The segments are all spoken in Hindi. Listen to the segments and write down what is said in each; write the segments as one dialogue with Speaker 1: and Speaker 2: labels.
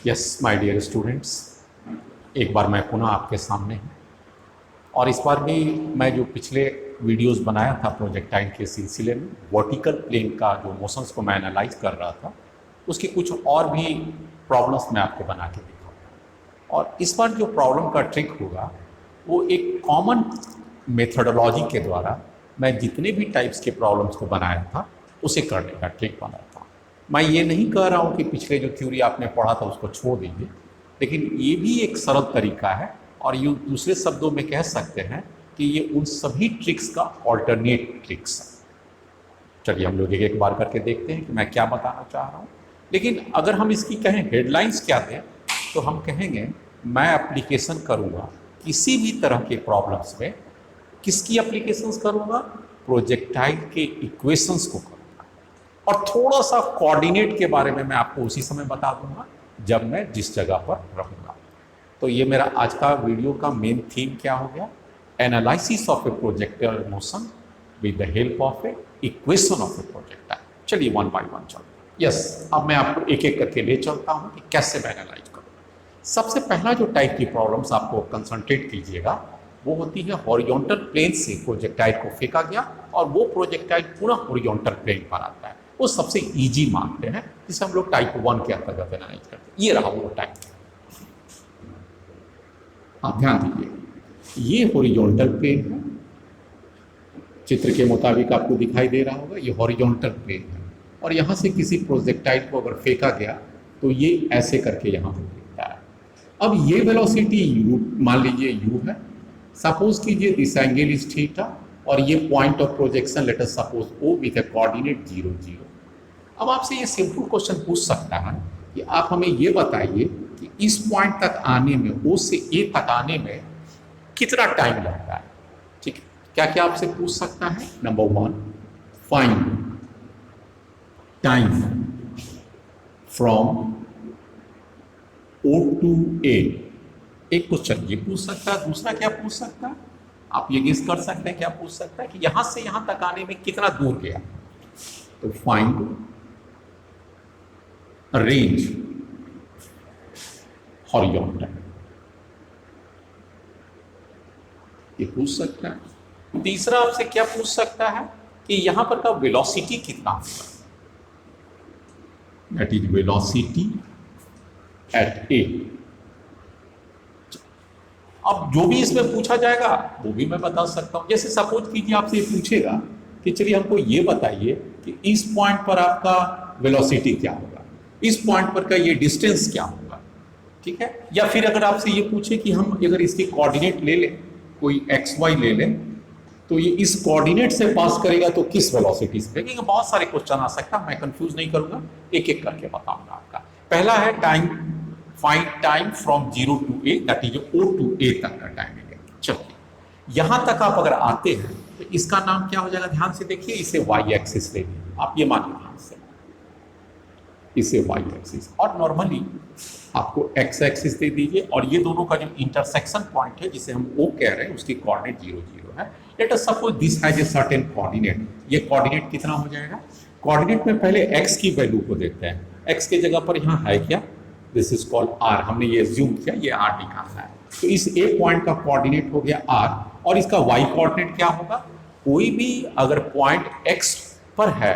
Speaker 1: यस माय डियर स्टूडेंट्स, एक बार मैं पुनः आपके सामने हूँ और इस बार भी मैं जो पिछले वीडियोस बनाया था प्रोजेक्टाइल के सिलसिले में वर्टिकल प्लेन का जो मोशंस को मैं एनालाइज कर रहा था उसकी कुछ और भी प्रॉब्लम्स मैं आपको बना के दिखाऊंगा। और इस बार जो प्रॉब्लम का ट्रिक होगा वो एक कॉमन मेथडोलॉजी के द्वारा मैं जितने भी टाइप्स के प्रॉब्लम्स को बनाया था उसे करने का ट्रिक बनाया था। मैं ये नहीं कह रहा हूँ कि पिछले जो थ्योरी आपने पढ़ा था उसको छोड़ दीजिए, लेकिन ये भी एक सरल तरीका है और ये दूसरे शब्दों में कह सकते हैं कि ये उन सभी ट्रिक्स का ऑल्टरनेट ट्रिक्स है। चलिए हम लोग एक एक बार करके देखते हैं कि मैं क्या बताना चाह रहा हूँ। लेकिन अगर हम इसकी कहें हेडलाइंस क्या दें तो हम कहेंगे मैं एप्लीकेशन करूँगा किसी भी तरह के प्रॉब्लम्स में। किसकी एप्लीकेशंस करूँगा? प्रोजेक्टाइल के इक्वेशंस को करूँगा और थोड़ा सा कोऑर्डिनेट के बारे में मैं आपको उसी समय बता दूंगा जब मैं जिस जगह पर रहूँगा। तो ये मेरा आज का वीडियो का मेन थीम क्या हो गया? Analysis of a projectile motion with the help of A equation of a projectile. चलिए वन बाय वन चलते हैं। यस, अब मैं आपको एक एक करके ले चलता हूँ कि कैसे मैं एनालाइज करूँ। सबसे पहला जो टाइप की प्रॉब्लम्स आपको कंसंट्रेट कीजिएगा वो होती है हॉरिजॉन्टल प्लेन से प्रोजेक्टाइल को फेंका गया और वो प्रोजेक्टाइल पुनः हॉरिजॉन्टल प्लेन पर आता है। वो सबसे इजी मानते हैं, जिसे हम लोग टाइप 1 के अंतर्गत एनालाइज करते हैं। ये रहा वो टाइप। आप ध्यान दीजिए, ये हॉरिजॉन्टल प्लेन है, चित्र के मुताबिक आपको दिखाई दे रहा होगा। ये हॉरिजॉन्टल प्लेन है और यहाँ से किसी प्रोजेक्टाइल को अगर फेंका गया तो ये ऐसे करके यहाँ पर गिरता है। अब ये वेलोसिटी u मान लीजिए u है। सपोज कीजिए दिस एंगल इज थीटा और ये point of projection late us suppose O with A coordinate 0 0। अब आपसे ये सिंपल क्वेश्चन पूछ सकता है कि आप हमें ये बताइए कि इस पॉइंट तक आने में, O से A तक आने में कितना टाइम लगता है। ठीक है, क्या क्या आपसे पूछ सकता है? Number 1, find time from O to A। एक क्वेश्चन ये पूछ सकता है। दूसरा क्या पूछ सकता है? आप ये गेस कर सकते हैं क्या पूछ सकता है कि यहां से यहां तक आने में कितना दूर गया। तो फाइंड रेंज हॉरिजॉन्टल, ये पूछ सकता है। तीसरा आपसे क्या पूछ सकता है कि यहां पर का वेलोसिटी कितना होगा, दैट इज वेलोसिटी एट ए। अब जो भी इसमें पूछा जाएगा वो भी मैं बता सकता हूं। जैसे सपोज कीजिए आपसे ये पूछेगा कि चलिए हमको ये बताइए कि इस पॉइंट पर आपका वेलोसिटी क्या होगा, इस पॉइंट पर का ये डिस्टेंस क्या होगा। ठीक है, या फिर अगर आपसे ये पूछे कि हम अगर इसकी कोऑर्डिनेट ले लें, कोई XY ले लें, तो ये इस कोऑर्डिनेट से पास करेगा तो किस वेलोसिटी से फेंकेगा। बहुत सारे क्वेश्चन आ सकता है, मैं कंफ्यूज नहीं करूंगा, एक एक करके बताऊंगा आपका। पहला है time, find time from 0 to A, that is O to A तक का टाइम है। चलिए यहां तक आप अगर आते हैं तो इसका नाम क्या हो जाएगा? ध्यान से देखिए, इसे Y एक्सिस ले लीजिए। आप ये मानिए ध्यान से, इसे Y एक्सिस और नॉर्मली आपको X एक्सिस दे दीजिए और ये दोनों का जो इंटरसेक्शन पॉइंट है जिसे हम O कह रहे हैं उसकी कोऑर्डिनेट 0 0 है। Late us suppose this has a certain coordinate. ये कोऑर्डिनेट कितना हो जाएगा? कोऑर्डिनेट में पहले X की वैल्यू को देखते हैं। X की जगह पर यहाँ है क्या? This is called R। हमने ये ज्यूम किया, ये R निकालना है। तो इस A पॉइंट का कोऑर्डिनेट हो गया R और इसका Y कोऑर्डिनेट क्या होगा? कोई भी अगर पॉइंट X पर है,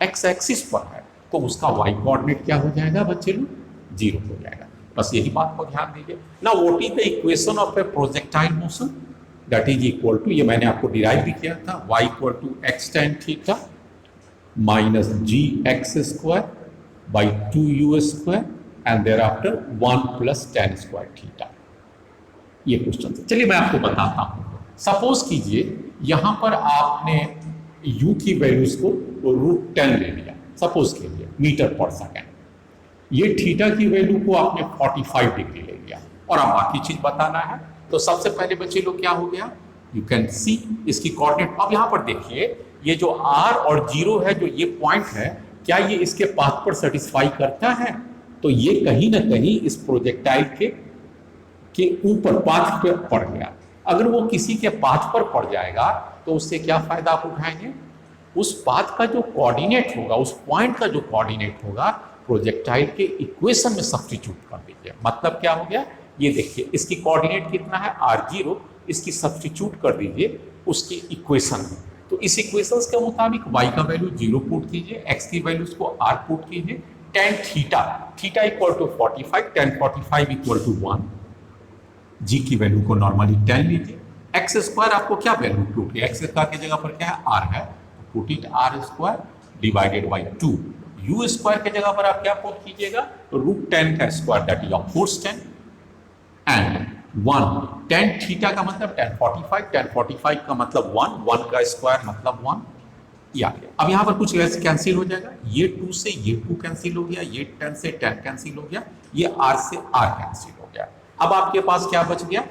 Speaker 1: X एक्सिस पर है, तो उसका Y कोऑर्डिनेट क्या हो जाएगा बच्चे लोग? 0 हो जाएगा। बस यही बात को ध्यान दीजिए। Now what is the equation of a projectile motion? That is equal to, ये मैंने आपको डिराइव भी किया था, y equal to x tan theta minus gx square by 2u square and thereafter 1 plus tan square theta. ये क्वेश्चन है। चलिए मैं आपको बताता हूँ। सपोज कीजिए यहाँ पर आपने u की वैल्यूज को √10 ले लिया, सपोज कीजिए मीटर पर सेकेंड। ये थीटा की वैल्यू को आपने 45 डिग्री ले लिया और अब बाकी चीज बताना है। तो सबसे पहले बच्चे लोग क्या हो गया? यू कैन सी इसकी कोऑर्डिनेट। अब यहाँ पर देखिए, ये जो R और 0 है, जो ये पॉइंट है, क्या ये इसके पाथ पर सेटिस्फाई करता है? तो ये कहीं ना कहीं इस प्रोजेक्टाइल के ऊपर पाथ पे पड़ गया। अगर वो किसी के पाथ पर पड़ जाएगा तो उससे क्या फायदा आप उठाएंगे? उस पाथ का जो कोऑर्डिनेट होगा, उस पॉइंट का जो कोऑर्डिनेट होगा, प्रोजेक्टाइल के इक्वेशन में सब्स्टिट्यूट कर दीजिए। मतलब क्या हो गया, ये देखिए इसकी कोऑर्डिनेट कितना है r0, इसकी सब्स्टिट्यूट कर दीजिए उसकी इक्वेशन में। तो इस इक्वेशंस के मुताबिक y का वैल्यू 0 पुट कीजिए, x की वैल्यूज को r पुट कीजिए, tan theta equal to 45, tan 45 equal to 1, g की वैल्यू को नॉर्मली 10 लीजिए, एक्स स्क्वायर आपको क्या वैल्यू पुट किया, एक्स स्क्वायर की जगह पर क्या है r है, put it r square divided by 2, u square की जगह पर आप क्या पुट कीजिएगा, √10 का square that is of course 10 and 1, tan theta का मतलब tan 45, tan 45 का मतलब 1 का स्क्वायर मतलब 1, ये आ गया। अब यहाँ पर कुछ कैंसिल हो जाएगा, ये 2 से ये 2 कैंसिल हो गया, ये 10 से 10 कैंसिल हो गया, ये r से r कैंसिल हो गया। अब आपके पास क्या बच गया,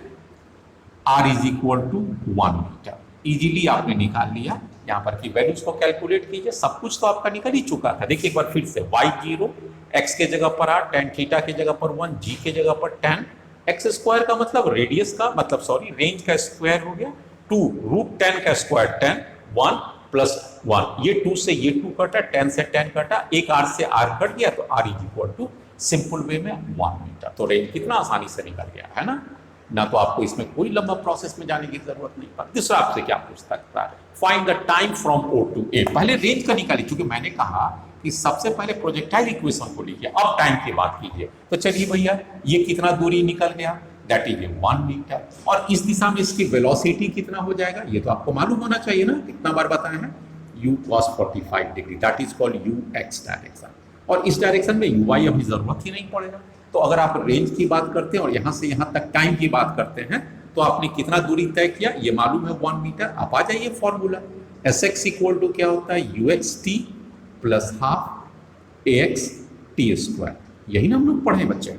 Speaker 1: r is equal to 1 meter, easily आपने निकाल लिया। यहाँ पर की वैल्यूज को कैलकुलेट कीजिए, सब कुछ तो आपका निकल ही चुका था। देखिए एक बार फिर से y0, x के जगह पर r, tan थीटा के जगह पर 1, g के जगह पर 10, एक्स स्क्वायर का मतलब रेडियस का मतलब सॉरी रेंज का स्क्वायर हो गया, 2 √10 का स्क्वायर 10, 1 प्लस 1, ये 2 से ये 2 कटा, 10 से 10 कटा, एक r से r कट गया, तो r is equal to simple way में 1 मीटर। तो रेंज कितना आसानी से निकल गया है ना तो आपको इसमें कोई लंबा प्रोसेस में जाने की जरूरत नहीं पड़ती। दूसरा आपसे क्या पूछता है, find the time from O to A। पहले रेंज का निकालिए, क्योंकि मैंने कहा कि सबसे पहले प्रोजेक्टाइल इक्वेशन को लिखिए, अब टाइम की बात कीजिए। तो चलिए भैया ये कितना दूरी निकल गया, दैट इज 1 मीटर, और इस दिशा में इसकी वेलोसिटी कितना हो जाएगा, ये तो आपको मालूम होना चाहिए ना, कितना बार बताए हैं, u cos 45 degree, that is called ux direction, और इस डायरेक्शन में uy अभी जरूरत ही नहीं पड़ेगा। तो अगर आप रेंज की बात करते हैं और यहाँ से यहाँ तक टाइम की बात करते हैं, तो आपने कितना दूरी तय किया, ये मालूम है 1 मीटर। आप आ जाइए फॉर्मूला, Sx इक्वल टू क्या होता है, uxt plus half ax t square, यही ना हम लोग पढ़े बच्चे।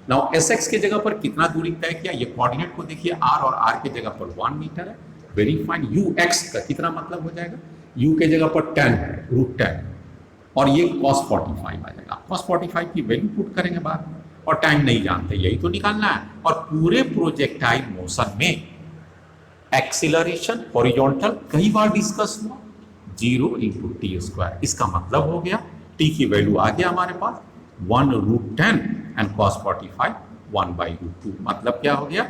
Speaker 1: नाउ Sx के जगह पर कितना दूरी तय किया, ये कोऑर्डिनेट को देखिए, r और r के जगह पर 1 मीटर है, वेरी फाइन। ux का कितना मतलब हो जाएगा, u के जगह पर 10 है, √10, और ये cos 45 आ जाएगा। cos 45 की वैल्यू पुट करेंगे बाद में, और टाइम नहीं जानते, यही तो निकालना है। और पूरे प्रोजेक्टाइल मोशन में एक्सीलरेशन हॉरिजॉन्टल कई बार डिस्कस हुआ, 0 × t स्क्वायर, इसका मतलब हो गया t की वैल्यू आ गया हमारे पास 1√10 एंड cos 45 1/√2, मतलब क्या हो गया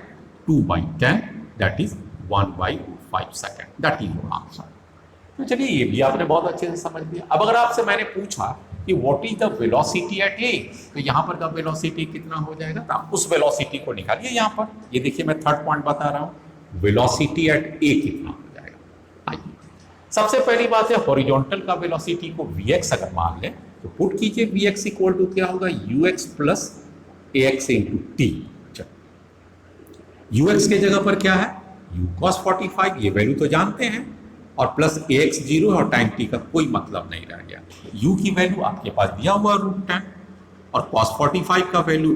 Speaker 1: 2/10, that is 1/5 second, that is your answer. तो चलिए ये भी आपने बहुत अच्छे से समझ लिया। अब अगर आपसे मैंने पूछा कि what is the velocity at A, तो यहाँ पर का वेलोसिटी कितना हो जाएगा, तो आप उस वेलोसिटी को निकालिए। यहाँ पर ये देखिए मैं थर्ड पॉइंट बता रहा हूँ, वेलोसिटी एट ए कितना हो जाएगा। आइए सबसे पहली बात है हॉरिजॉन्टल का वेलोसिटी को vx अगर मान लें, तो पुट कीजिए vx इक्वल टू क्या होगा, ux plus ax into T. ux के जगह पर क्या है, u cos 45, ये वैल्यू तो जानते हैं, और प्लस ax 0 और टाइम t का कोई मतलब नहीं रह गया। u की वैल्यू आपके पास दिया हुआ √10, और cos 45 का वैल्यू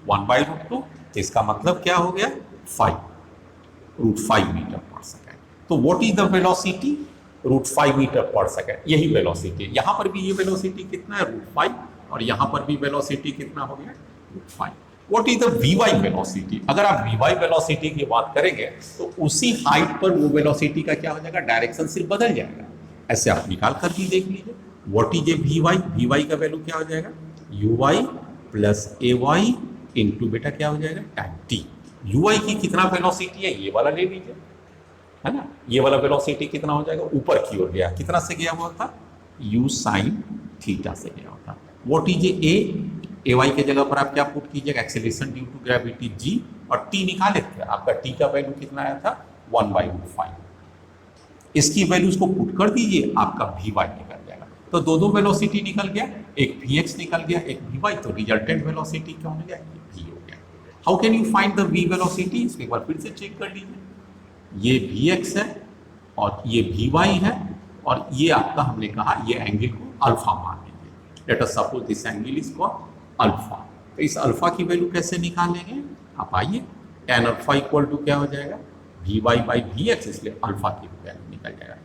Speaker 1: 1/√2, इसका मतलब क्या हो गया 5 मीटर पर सेकेंड। तो what is the velocity, √5 meter per second, यही वेलोसिटी। यहाँ पर भी ये वेलोसिटी कितना है √5, और यहाँ पर भी वेलोसिटी कितना हो गया √5। What is the vy velocity, अगर आप vy वेलोसिटी की बात करेंगे तो उसी हाइट पर वो वेलोसिटी का क्या हो जाएगा, डायरेक्शन सिर्फ बदल जाएगा। ऐसे आप निकाल कर भी देख लीजिए, व्हाट इज ए vy का वैल्यू क्या हो जाएगा, uy प्लस ay इंटू बेटा क्या हो जाएगा टाइम t। uy की कितना वेलोसिटी है, ये वाला ले लीजिए, है ना, ये वाला वेलोसिटी कितना हो जाएगा, ऊपर की ओर गया, कितना से गया हुआ था, u sin थीटा से गया होता। व्हाट इज ए वाई के जगह पर आप क्या पुट कीजिएगा, acceleration due to gravity g, और t निकाले थे, आपका t का वैल्यू कितना आया था 1/5। इसकी वैल्यूज को पुट कर दीजिए, आपका vy निकल जाएगा। तो दो वेलोसिटी निकल गया, एक vx निकल गया, एक vy, तो रिजल्टेंट वेलोसिटी क्या होने गया, v हो गया। How can you find the v velocity, इसको एक बार फिर से चेक कर लीजिए, ये vx है और ये vy है, और ये आपका हमने कहा ये एंगल को अल्फा मान लीजिए, late us suppose this angle is called alpha. तो इस अल्फा की वैल्यू कैसे निकालेंगे, आप आइए, tan अल्फा इक्वल टू क्या हो जाएगा vy/vx, इसलिए अल्फा की वैल्यू निकल जाएगा।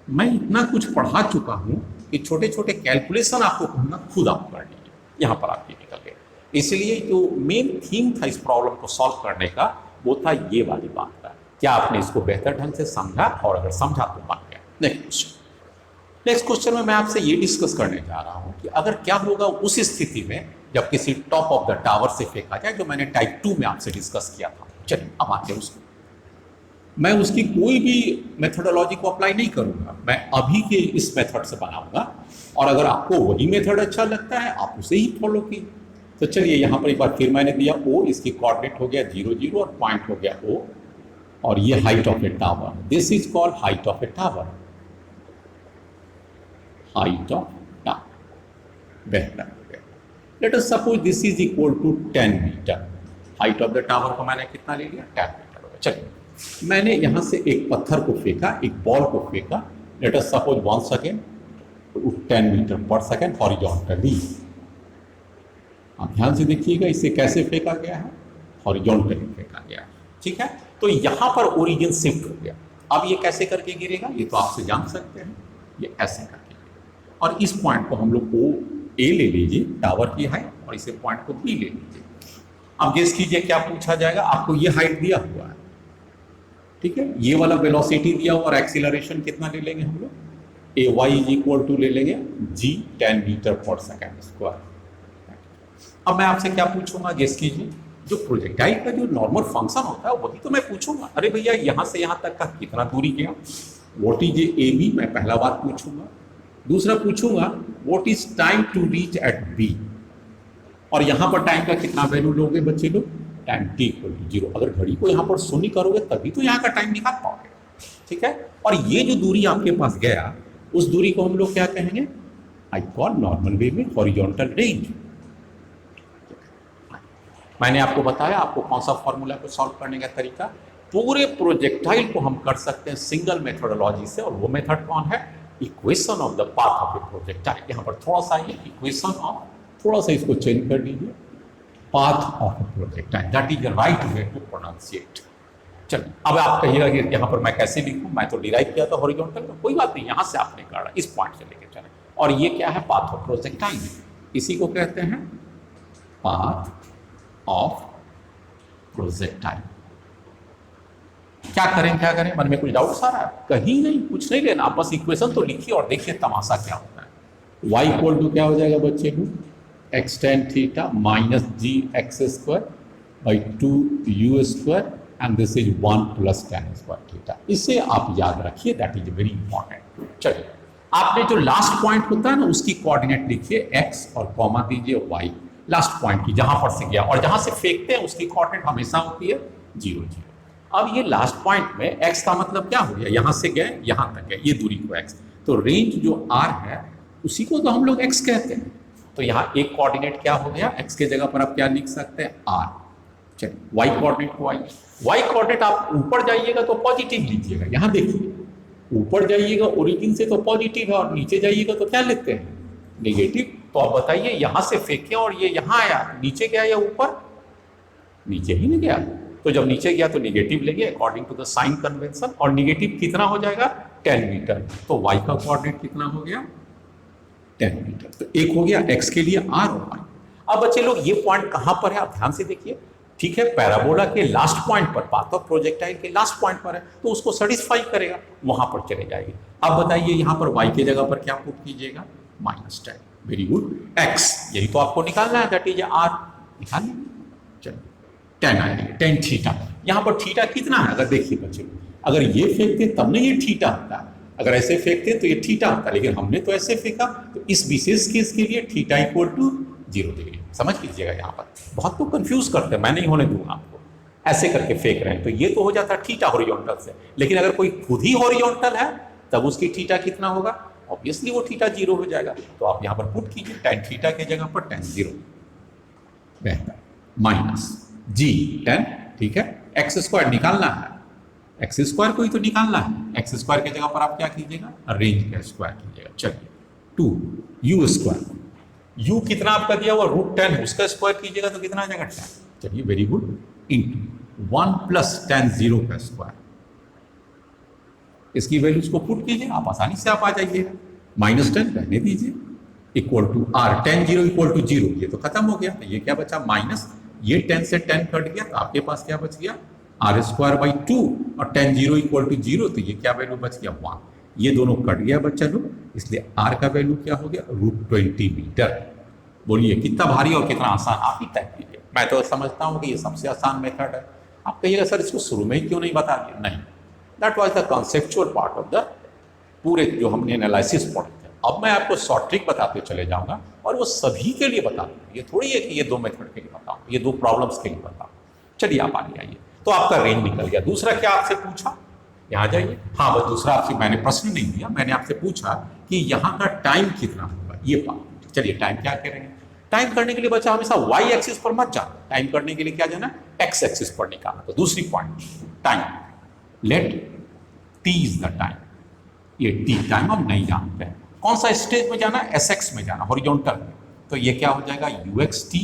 Speaker 1: मैं इतना कुछ पढ़ा चुका हूँ कि छोटे छोटे कैलकुलेशन आपको कहूँगा खुद आप कर लीजिए, यहाँ पर आपके निकल गए। इसलिए जो मेन थीम था इस प्रॉब्लम को सॉल्व करने का, वो था ये वाली बात का, क्या आपने इसको बेहतर ढंग से समझा, और अगर समझा तो बन गया। नेक्स्ट क्वेश्चन, नेक्स्ट क्वेश्चन में मैं आपसे ये डिस्कस करने जा रहा हूं कि अगर क्या होगा उस स्थिति में जब किसी टॉप ऑफ द टावर से फेंका जाए, जो मैंने टाइप 2 में आपसे डिस्कस किया था। चलिए अब आते हैं उसको। मैं उसकी कोई भी मेथोडोलॉजी को अप्लाई नहीं करूंगा, मैं अभी के इस मेथड से बनाऊंगा, और अगर आपको वही मेथड अच्छा लगता है आप उसे ही फॉलो कीजिए। तो चलिए यहाँ पर एक बार फिर मैंने दिया O, इसकी कोऑर्डिनेट हो गया 0 0 और पॉइंट हो गया O, और ये height of a tower, this is called height of a tower, height of tower. बेहतर हो गया। Let us suppose this is equal to 10 meter. Height of the tower को मैंने कितना ले लिया, 10 मीटर हो गया। चलिए मैंने यहां से एक पत्थर को फेंका, एक बॉल को फेंका, let us suppose once again 10 meter per second horizontally. आप ध्यान से देखिएगा इसे कैसे फेंका गया है, हॉरिजॉन्टली फेंका गया है, ठीक है। तो यहां पर ओरिजिन शिफ्ट हो गया। अब ये कैसे करके गिरेगा ये तो आपसे जान सकते हैं, ये ऐसे करके गिरेगा। और इस पॉइंट को हम लोग को ए ले लीजिए, टावर की हाइट, और इसे पॉइंट को बी ले लीजिए। अब गेस कीजिए क्या पूछा जाएगा, आपको ये हाइट दिया हुआ है, ठीक है, ये वाला वेलोसिटी दिया हुआ, और एक्सीलरेशन कितना ले लेंगे हम लोग, ए वाई इज इक्वल टू ले लेंगे जी 10 मीटर पर सेकेंड स्क्वायर। अब मैं आपसे क्या पूछूंगा, गेस कीजिए, जो प्रोजेक्टाइल का जो नॉर्मल फंक्शन होता है वही तो मैं पूछूंगा। अरे भैया यहां से यहां तक का कितना दूरी गया, व्हाट इज ए बी, मैं पहला बात पूछूंगा। दूसरा पूछूंगा what is time to reach at B, और यहां पर टाइम का कितना वैल्यू लोगे बच्चे लोग, टाइम टी इक्वल टू 0। अगर घड़ी को यहां पर शून्य करोगे तभी तो यहाँ का टाइम निकाल पाओगे, ठीक है। और ये जो दूरी आपके पास गया, उस दूरी को हम लोग क्या कहेंगे, आई कॉल नॉर्मल वे में हॉरिजॉन्टल रेंज। मैंने आपको बताया आपको कौन सा फॉर्मूला को सॉल्व करने का तरीका। पूरे प्रोजेक्टाइल को हम कर सकते हैं सिंगल मेथोडोलॉजी से, और वो मेथड कौन है, equation of the path of a projectile. यहाँ पर थोड़ा सा ये इक्वेशन ऑफ, थोड़ा सा इसको चेंज कर दीजिए, path of a projectile, that is the right way to pronounciate. चलिए अब आप कहिएगा कि यहाँ पर मैं कैसे लिखूँ, मैं तो डिराइव किया था हॉरिजॉन्टल में, कोई बात नहीं, यहाँ से आपने काटा, इस पॉइंट से लेके चले। और ये क्या है, पाथ ऑफ प्रोजेक्टाइल, इसी को कहते हैं पाथ ऑफ प्रोजेक्टाइल। क्या करें, मन में कुछ डाउट्स आ रहा है, कहीं नहीं, कुछ नहीं लेना, आप बस इक्वेशन तो लिखिए और देखिए तमाशा क्या होता है। y इक्वल टू क्या हो जाएगा बच्चे को, x tan theta minus ji x square by 2u square, and this is 1 plus tan square theta. इसे आप याद रखिए, दैट इज वेरी इंपॉर्टेंट। चलिए आपने जो लास्ट पॉइंट होता है ना, उसकी कोऑर्डिनेट लिखिए x और कॉमा दीजिए y, लास्ट पॉइंट की जहां पर से गया, और जहां से फेंकते हैं उसकी कोऑर्डिनेट हमेशा होती है 0 0। अब ये लास्ट पॉइंट में x का मतलब क्या हो गया, यहां से गए यहां तक गए, ये दूरी को x, तो रेंज जो r है उसी को तो हम लोग x कहते हैं। तो यहाँ एक कोऑर्डिनेट क्या हो गया, x के जगह पर आप क्या लिख सकते हैं, r। चलिए y कोऑर्डिनेट को y कोऑर्डिनेट आप ऊपर जाइएगा तो पॉजिटिव लीजिएगा, यहाँ देखिए ऊपर जाइएगा ओरिजिन से तो पॉजिटिव है, और नीचे जाइएगा तो क्या लिखते हैं, नेगेटिव। तो आप बताइए यहां से फेंके और ये यहां आया, नीचे गया या ऊपर, नीचे ही नहीं गया, तो जब नीचे गया तो नेगेटिव लेंगे according to the sign convention, और नेगेटिव कितना हो जाएगा, 10 मीटर। तो y का कोऑर्डिनेट कितना हो गया, 10 मीटर। तो एक हो गया x के लिए r और y। अब बच्चे लोग ये पॉइंट कहां पर है, आप ध्यान से देखिए, ठीक है, पैराबोला के लास्ट पॉइंट पर, पाथ ऑफ प्रोजेक्टाइल के लास्ट पॉइंट पर है, तो उसको सेटिस्फाई करेगा, वहां पर चले जाएगी। अब बताइए यहाँ पर y के जगह पर क्या पुट कीजिएगा, -10। वेरी गुड, x यही तो आपको निकालना है, दैट इज r, निकाल लेंगे। चलिए 10 आएंगे, 10 थीटा। यहाँ पर थीटा कितना है, अगर देखिए बच्चे, अगर ये फेंकते तब नहीं ये थीटा होता, अगर ऐसे फेंकते तो ये थीटा होता, लेकिन हमने तो ऐसे फेंका, तो इस विशेष केस के लिए थीटा इक्वल टू 0 डिग्री। समझ लीजिएगा, यहाँ पर बहुत लोग कंफ्यूज करते हैं, मैं नहीं होने दूंगा आपको, ऐसे करके फेंक रहे हैं, तो ये तो हो जाता है थीटा हॉरिजॉन्टल से, लेकिन अगर कोई खुद ही हॉरिजॉन्टल है तब उसकी थीटा कितना होगा, ऑब्वियसली वो थीटा 0 हो जाएगा। तो आप यहाँ पर पुट कीजिए, tan थीटा के जगह पर tan 0 बेहतर, माइनस जी 10, ठीक है, एक्स स्क्वायर निकालना है, एक्स स्क्वायर को ही तो निकालना है, एक्स स्क्वायर की जगह पर आप क्या कीजिएगा, रेंज का स्क्वायर कीजिएगा। चलिए 2 यू स्क्वायर, यू कितना आपका दिया हुआ √10, उसका स्क्वायर कीजिएगा तो कितना आ जाएगा 10। चलिए very good, into 1 plus tan 0 का स्क्वायर, इसकी वैल्यूज को पुट कीजिए, आप आसानी से आप आ जाइएगा, -10 रहने दीजिए, equal to r, tan 0 equal to 0, ये तो खत्म हो गया, तो ये क्या बचा माइनस, ये 10 से 10 कट गया, तो आपके पास क्या बच गया, r स्क्वायर बाई 2, और tan 0 इक्वल टू 0, तो ये क्या वैल्यू बच गया 1, ये दोनों कट गया बच्चा लोग, इसलिए आर का वैल्यू क्या हो गया, √20 मीटर। बोलिए कितना भारी और कितना आसान, आप ही तय कीजिए। मैं तो समझता हूँ कि ये सबसे आसान मेथड है। आप कहिएगा सर इसको शुरू में ही क्यों नहीं बता दिया? नहीं, that was the conceptual part of the पूरे जो हमने एनालिसिस पढ़े थे। अब मैं आपको शॉर्ट ट्रिक बताते चले जाऊंगा और वो सभी के लिए बता दूंगा। ये थोड़ी है कि ये 2 मेथड के लिए बताऊँ, ये 2 प्रॉब्लम्स के लिए बताऊँ। चलिए आप आगे आइए। तो आपका रेंज निकल गया। दूसरा क्या आपसे पूछा, यहाँ जाइए। हाँ, बस दूसरा आपसे मैंने प्रश्न नहीं दिया, मैंने आपसे पूछा कि यहाँ का टाइम कितना होगा, ये पार्ट। चलिए टाइम क्या करेंगे? टाइम करने के लिए बच्चा हमेशा वाई एक्सिस पर मत जाना, टाइम करने के लिए क्या जाना, एक्स एक्सिस पर निकालना। तो दूसरी point time, let T is the time. ये टी टाइम हम नहीं जानते हैं। कौन सा स्टेज में जाना, एस एक्स में जाना, हॉरिजॉन्टल में। तो ये क्या हो जाएगा, you x T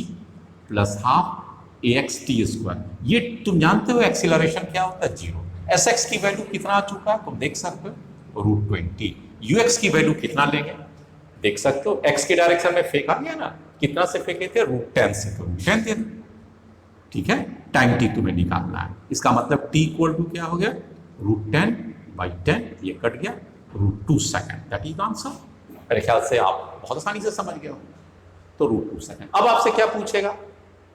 Speaker 1: plus half A x T square. ये तुम जानते हो एक्सीलरेशन क्या होता है, 0। एस एक्स की वैल्यू कितना आ चुका है तुम देख सकते हो, √20। यू एक्स की वैल्यू कितना लेंगे देख सकते हो, एक्स के डायरेक्शन में फेंका गया ना, कितना से फेंके थे, √10 से। तो √10 दे दो, ठीक है। टाइम टी तुम्हें निकालना है, इसका मतलब टी इक्वल टू क्या हो गया, √10/10, ये कट गया, √2 सेकेंड। That is answer. मेरे ख्याल से आप बहुत आसानी से समझ गए हो। तो √2 सेकेंड। अब आपसे क्या पूछेगा,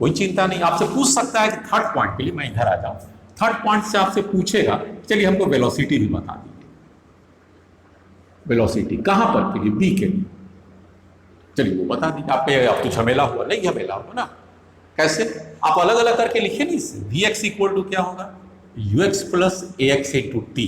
Speaker 1: कोई चिंता नहीं, आपसे पूछ सकता है कि थर्ड पॉइंट के लिए मैं इधर आ जाऊं। थर्ड पॉइंट से आपसे पूछेगा, चलिए हमको वेलोसिटी भी बता दीजिए। वेलोसिटी कहां पर के लिए, बी के लिए। चलिए वो बता दीजिए। आप तो झमेला हुआ नहीं, झमेला हुआ ना, कैसे आप अलग अलग करके लिखिए नहीं इससे। वी एक्स इक्वल टू क्या होगा, you x plus A x into T.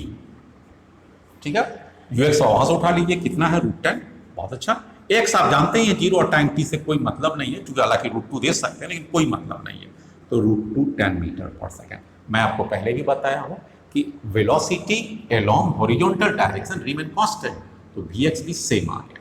Speaker 1: ठीक है, यू एक्स वहां से उठा लीजिए, कितना है, √10। बहुत अच्छा। एक्स आप जानते ही हैं 0 और टाइम टी से कोई मतलब नहीं है, क्योंकि हालांकि √2 दे सकते हैं लेकिन कोई मतलब नहीं है। तो √2 10 मीटर पर सेकेंड। मैं आपको पहले भी बताया हूं कि velocity along horizontal direction remain constant, तो वी एक्स भी सेम आ गया।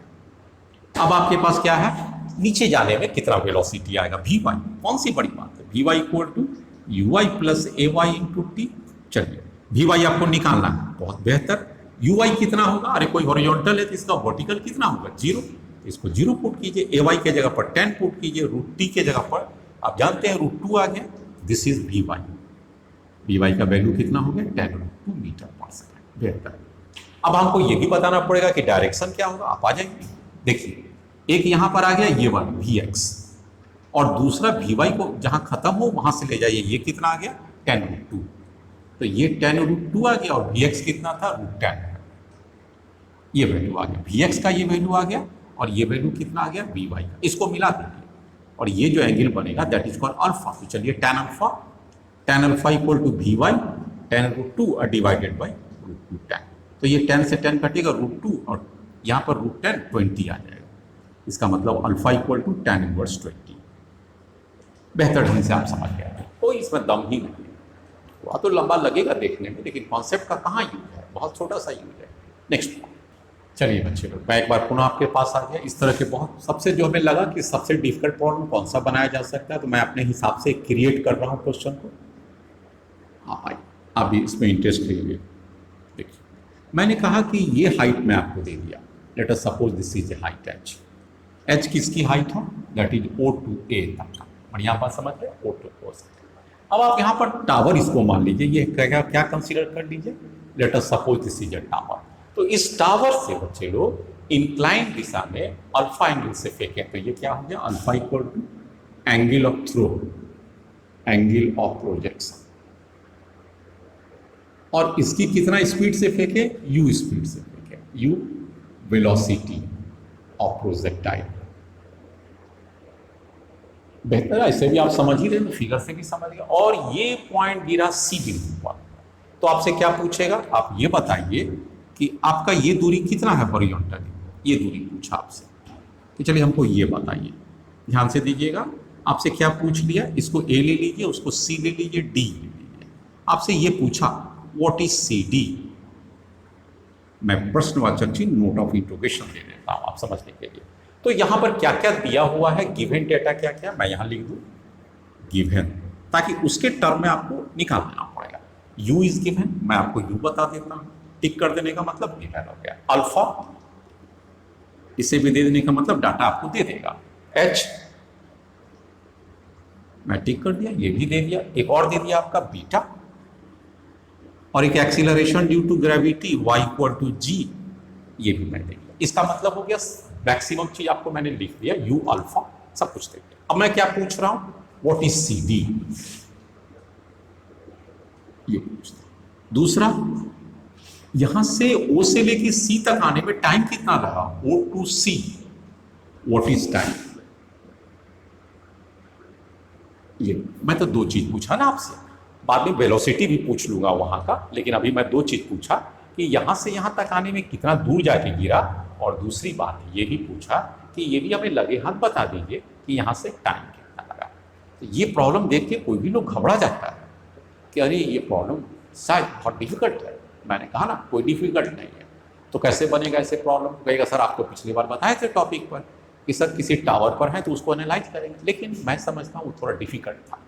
Speaker 1: अब आपके पास क्या है, नीचे जाने में कितना वेलोसिटी आएगा, वी वाई। कौन सी बड़ी बात है, V Y equal to U Y plus A Y into T. चलिए वी वाई आपको निकालना है, बहुत बेहतर। यू वाई कितना होगा, अरे कोई हॉरिजॉन्टल है तो इसका वर्टिकल कितना होगा, 0। इसको 0 पुट कीजिए, ए वाई के जगह पर 10 पुट कीजिए, √t के जगह पर आप जानते हैं √2 आ गया। This is V Y. V Y का वैल्यू कितना हो गया, 10√2 मीटर पर सेकेंड। बेहतर। अब हमको ये भी बताना पड़ेगा कि डायरेक्शन क्या होगा। आप आ जाएंगे, देखिए एक यहां पर आ गया ये वाला वी एक्स, और दूसरा वी वाई को जहां खत्म हो वहां से ले जाइए। ये कितना आ गया, 10√2। तो ये 10√2 आ गया, और वी एक्स कितना था, √10। ये वैल्यू आ गया, वी एक्स का ये वैल्यू आ गया, और ये वैल्यू कितना आ गया, वी वाई का। इसको मिला दीजिए और ये जो एंगल बनेगा दैट इज कॉल्ड अल्फा। तो चलिए tan alpha equal to V Y 10√2 divided by √10। तो ये 10 से 10 कटेगा, √2, और यहाँ पर √10 20 आ जाएगा। इसका मतलब alpha equal to tan inverse 20। बेहतर ढंग से आप समझ गए, कोई इसमें दम ही नहीं है। वह तो लंबा लगेगा देखने में, लेकिन कॉन्सेप्ट का कहाँ यूज है, बहुत छोटा सा यूज है। Next point. चलिए बच्चे लोग, मैं एक बार पुनः आपके पास आ गया। इस तरह के बहुत सबसे जो हमें लगा कि सबसे डिफिकल्ट प्रॉब्लम कौन सा बनाया जा सकता है, तो मैं अपने हिसाब से क्रिएट कर रहा हूँ क्वेश्चन को। हाँ भाई, आप भी इसमें इंटरेस्ट लीजिए। देखिए मैंने कहा कि ये हाइट मैं आपको दे दिया। Late us suppose this is a height H. H किसकी हाइट हो, that is O to A तक का। बढ़िया बात समझ रहे, O to O। अब आप यहाँ पर टावर इसको मान लीजिए, ये क्या कंसीडर कर लीजिए, late us suppose this is a tower. तो इस टावर से बच्चे लोग इंक्लाइन दिशा में अल्फा एंगल से फेंके, तो ये क्या हो गया, alpha equal to angle of throw, angle of projection. और इसकी कितना स्पीड से फेंके, u स्पीड से फेंके, u वेलोसिटी ऑफ प्रोजेक्टाइल। बेहतर है, ऐसे भी आप समझ ही रहे हैं, फिगर से भी समझ गए। और ये पॉइंट गिरा सी बिंदु पर, तो आपसे क्या पूछेगा, आप ये बताइए कि आपका ये दूरी कितना है हॉरिजॉन्टली, ये दूरी पूछा आपसे। तो चलिए हमको ये बताइए, ध्यान से दीजिएगा। आपसे क्या पूछ लिया, इसको ए ले लीजिए, उसको सी ले लीजिए, डी ले लीजिए। आपसे ये पूछा व्हाट इज सी डी। मैं प्रश्नवाचक चिन्ह नोट ऑफ इंट्रोगेशन दे देता हूँ आप समझने के लिए। तो यहाँ पर क्या क्या दिया हुआ है, गिवन डेटा क्या क्या, मैं यहाँ लिख दूँ गिवन, ताकि उसके टर्म में आपको निकाल देना पड़ेगा। u इज गिवन, मैं आपको u बता देता हूँ, टिक कर देने का मतलब गिवन हो गया। अल्फा इसे भी दे देने का मतलब डाटा आपको दे देगा। h मैं टिक कर दिया, ये भी दे दिया। एक और दे दिया आपका बीटा, और एक acceleration due to gravity y equal to g, ये भी मैं देख लिया। इसका मतलब हो गया मैक्सिमम चीज आपको मैंने लिख दिया, यू अल्फा सब कुछ देख लिया। अब मैं क्या पूछ रहा हूं, व्हाट इज सी डी, ये पूछता हूं। दूसरा, यहां से ओ से लेके सी तक आने में टाइम कितना लगा, O to C, what is time. ये मैं तो दो चीज पूछा ना आपसे, बाद में वेलोसिटी भी पूछ लूंगा वहां का, लेकिन अभी मैं दो चीज पूछा कि यहां से यहां तक आने में कितना दूर जाके गिरा, और दूसरी बात ये भी पूछा कि ये भी हमें लगे हाथ बता दीजिए कि यहां से टाइम कितना लगा। तो ये प्रॉब्लम देख के कोई भी लोग घबरा जाता है कि अरे ये प्रॉब्लम शायद बहुत डिफिकल्ट है। मैंने कहा ना कोई डिफिकल्ट नहीं है, तो कैसे बनेगा ऐसे प्रॉब्लम। कहेगा सर आपको पिछली बार बताए थे टॉपिक पर कि सर किसी टावर पर है तो उसको एनालाइज करेंगे, लेकिन मैं समझता हूँ वो थोड़ा डिफिकल्ट था।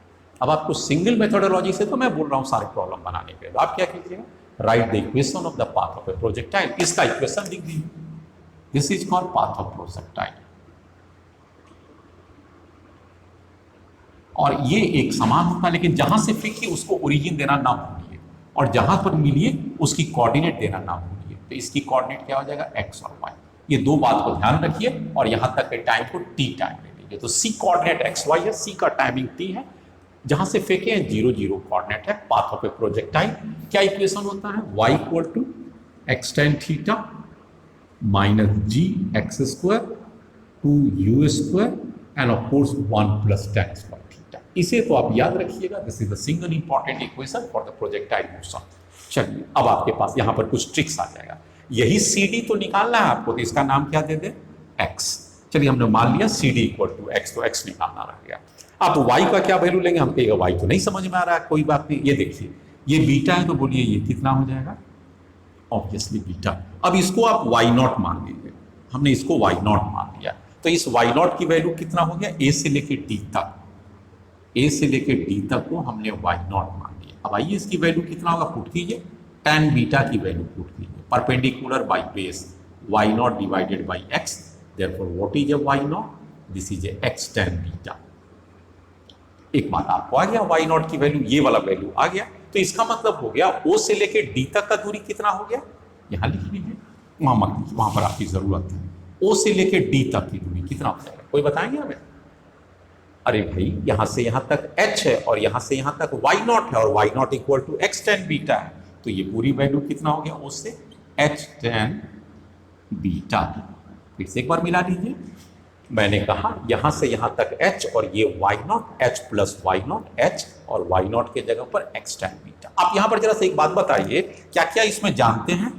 Speaker 1: अब आपको सिंगल मेथोडोलॉजी से तो मैं बोल रहा हूँ सारे प्रॉब्लम बनाने के, आप क्या कीजिएगा, right the equation of the path of a projectile, इसका इक्वेशन लिख दीजिए, this is called path of projectile. और ये एक समान होता है, लेकिन जहां से फेंकिए उसको ओरिजिन देना ना भूलिए, और जहां पर मिलिए उसकी कोऑर्डिनेट देना ना भूलिए। तो इसकी कोऑर्डिनेट क्या हो जाएगा, एक्स और वाई। ये दो बात को ध्यान रखिए, और यहां तक के टाइम को टी टाइम ले लीजिए। तो सी कोऑर्डिनेट एक्स वाई है, सी का टाइमिंग टी है, जहां से फेंके हैं 0 0 कोऑर्डिनेट है, पाथ ऑफ ए प्रोजेक्टाइल। क्या इक्वेशन होता है, y equal to X tan theta minus ji x square 2u square and of course 1 plus tan square theta. इसे तो आप याद रखिएगा, this is the single important equation for the projectile motion. चलिए अब आपके पास यहां पर कुछ ट्रिक्स आ जाएगा। यही सी डी तो निकालना है आपको, तो इसका नाम क्या दे दे, एक्स। चलिए हमने मान लिया C D equal to X, तो एक्स निकालना रह गया। आप y का क्या वैल्यू लेंगे, हम कहेगा y तो नहीं समझ में आ रहा है, कोई बात नहीं। ये देखिए ये बीटा है, तो बोलिए ये कितना हो जाएगा, ऑब्वियसली बीटा। अब इसको आप y नॉट मान लीजिए, हमने इसको y नॉट मान लिया, तो इस y नॉट की वैल्यू कितना हो गया, a से लेके d तक, a से लेके d तक को हमने y नॉट मान लिया। अब आइए इसकी वैल्यू कितना होगा, पुट कीजिए, tan बीटा की वैल्यू पुट कीजिए, perpendicular by base y not divided by x, therefore what is a y not, this is a x tan beta. एक बात आपको आ गया, y नॉट की वैल्यू, ये वाला वैल्यू आ गया, तो इसका मतलब हो गया O से लेके D तक का दूरी कितना हो गया, यहां लिख लीजिए, वहां मत लिखिए, वहां पर आपकी जरूरत है। O से लेके D तक की दूरी कितना हो जाएगा, कोई बताएंगे हमें। अरे भाई यहां से यहां तक h है, और यहां से यहां तक y नॉट है, और y naught equal to x tan beta है, तो ये पूरी वैल्यू कितना हो गया, O से h tan बीटा। फिर से एक बार मिला लीजिए, मैंने कहा यहां से यहां तक h, और ये y not, h plus y not h, और y नॉट के जगह पर x tan बीटा। आप यहां पर जरा से एक बात बताइए, क्या क्या इसमें जानते हैं,